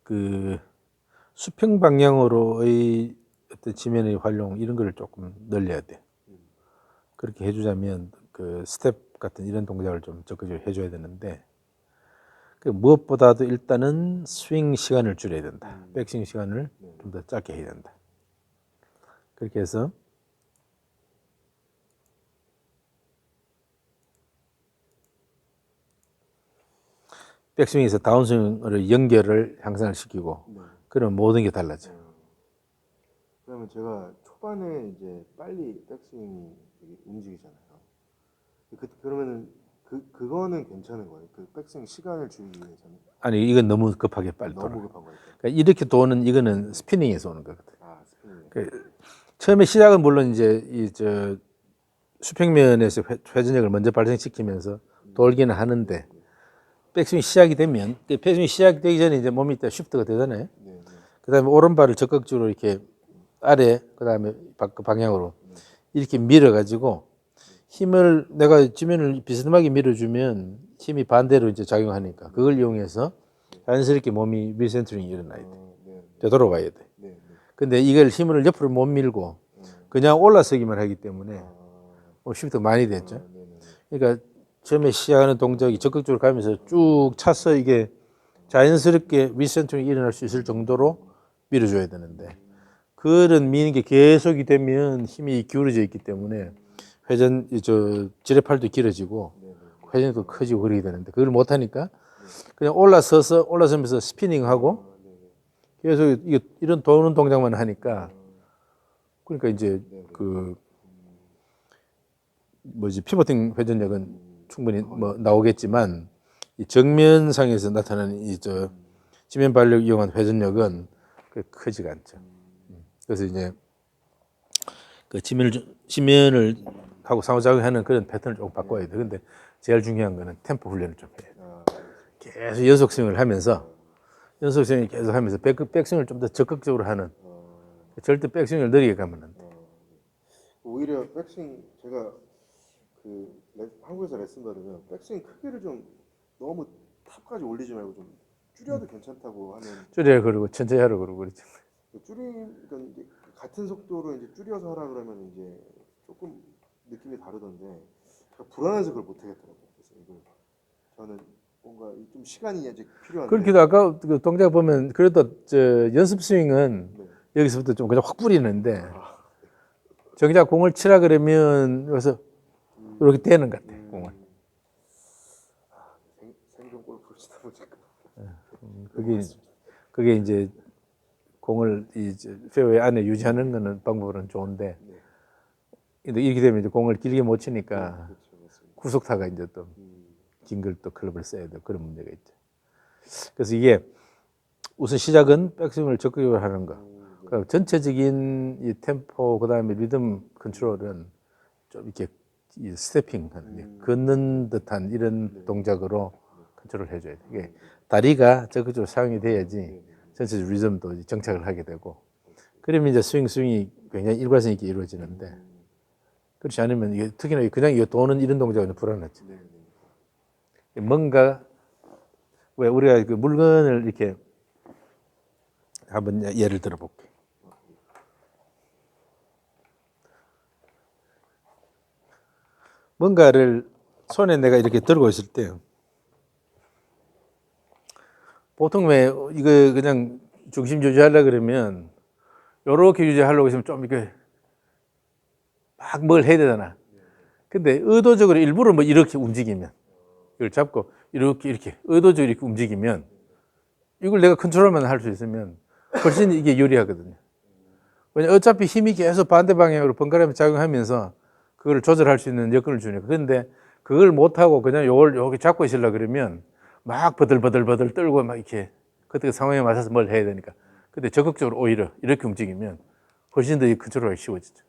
그 수평 방향으로의 어떤 지면의 활용 이런 거를 조금 늘려야 돼. 그렇게 해주자면 그 스텝 같은 이런 동작을 좀 적극적으로 해줘야 되는데 그 무엇보다도 일단은 스윙 시간을 줄여야 된다. 백스윙 시간을 좀 더 짧게 해야 된다. 그렇게 해서 백스윙에서 다운스윙을 연결을 향상을 시키고 네. 그러면 모든 게 달라져. 그러면 제가 초반에 이제 빨리 백스윙이 되게 움직이잖아요. 그러면은 그거는 괜찮은 거예요. 그 백스윙 시간을 줄이기 위해서는. 아니 이건 너무 급하게 빨리 돌아. 너무 급한 거예요. 그러니까 이렇게 도는 이거는 스피닝에서 오는 거거든. 아, 스피닝. 처음에 시작은 물론 이제 이 수평면에서 회전력을 먼저 발생시키면서 돌기는 하는데 백스윙 시작이 되면 백스윙 시작되기 전에 이제 몸이 일단 쉬프트가 되잖아요. 네. 그다음에 오른발을 적극적으로 이렇게 아래 그다음에 방향으로 이렇게 밀어가지고 힘을 내가 지면을 비스듬하게 밀어주면 힘이 반대로 이제 작용하니까 그걸 이용해서 자연스럽게 몸이 리센터링이 일어나야 돼. 되돌아와야 돼. 네. 근데 이걸 힘을 옆으로 못 밀고 그냥 올라서기만 하기 때문에 쉬프트가 많이 됐죠. 그러니까 처음에 시작하는 동작이 적극적으로 가면서 쭉 차서 이게 자연스럽게 리센터링이 일어날 수 있을 정도로 밀어줘야 되는데 그런 미는 게 계속이 되면 힘이 기울어져 있기 때문에 지뢰팔도 길어지고 회전도 커지고 그러게 되는데 그걸 못 하니까 그냥 올라서면서 스피닝하고 계속 이런 도는 동작만 하니까 그러니까 이제 피보팅 회전력은 충분히 나오겠지만 이 정면상에서 나타나는 지면 발력 이용한 회전력은 크지가 않죠. 그래서 이제 그 지면을 하고 상호작용하는 그런 패턴을 조금 바꿔야 돼. 근데 제일 중요한 거는 템포 훈련을 좀 해야 돼. 계속 연속스윙을 하면서 백스윙을 좀 더 적극적으로 하는. 절대 백스윙을 느리게 가면 안 돼. 오히려 백스윙 제가 한국에서 레슨 받으면 백스윙 크기를 좀 너무 탑까지 올리지 말고 좀 줄여도 괜찮다고 하는. 줄여야 그러고 천천히 하라 그러고 그러지. 그러니까 이제 같은 속도로 이제 줄여서 하라 그러면 이제 조금 느낌이 다르던데 그러니까 불안해서 그걸 못 하겠더라고요. 그래서 이걸 저는 뭔가 좀 시간이 이제 필요한데. 그렇기도 아까 그 동작 보면 그래도 연습 스윙은 여기서부터 좀 그냥 확 뿌리는데 정작 공을 치라 그러면 여기서 이렇게 되는 것 같아. 공을. 생존 골프를 치다 보니까. 그게 이제 공을 페어웨이 안에 유지하는 거는 방법은 좋은데 근데 이렇게 되면 이제 공을 길게 못 치니까 구속타가 이제 또 긴 걸 또 클럽을 써야 되고 그런 문제가 있죠. 그래서 이게 우선 시작은 백스윙을 적극적으로 하는 거. 그러니까 전체적인 이 템포 그다음에 리듬 컨트롤은 좀 이렇게 이 스태핑 걷는 듯한 이런 동작으로 컨트롤 해줘야 돼. 이게 다리가 적극적으로 사용이 돼야지 전체적 리듬도 정착을 하게 되고 그러면 이제 스윙이 굉장히 일관성 있게 이루어지는데 그렇지 않으면 이게 특히나 그냥 이거 도는 이런 동작은 불안하지. 뭔가 왜 우리가 그 물건을 이렇게 한번 예를 들어 볼게. 뭔가를 손에 내가 이렇게 들고 있을 때 보통 왜 이거 그냥 중심 유지하려 그러면 이렇게 유지하려고 했으면 좀 이렇게 막 뭘 해야 되잖아. 근데 의도적으로 일부러 뭐 이렇게 움직이면 이걸 잡고 이렇게 의도적으로 이렇게 움직이면 이걸 내가 컨트롤만 할 수 있으면 훨씬 이게 유리하거든요. 왜냐면 어차피 힘이 계속 반대 방향으로 번갈아가면서 작용하면서 그걸 조절할 수 있는 여건을 주니까. 그런데 그걸 못하고 그냥 요걸 여기 잡고 있으려 그러면 막 버들버들 떨고 막 이렇게 그때 상황에 맞춰서 뭘 해야 되니까. 근데 적극적으로 오히려 이렇게 움직이면 훨씬 더 이 컨트롤하기 쉬워지죠.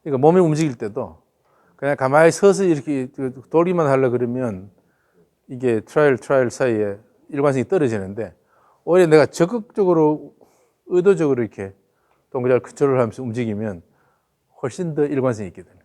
그러니까 몸이 움직일 때도 그냥 가만히 서서 이렇게 돌기만 하려 그러면 이게 트라이얼 사이에 일관성이 떨어지는데 오히려 내가 적극적으로 의도적으로 이렇게 동작을 컨트롤하면서 움직이면 훨씬 더 일관성이 있게 됩니다.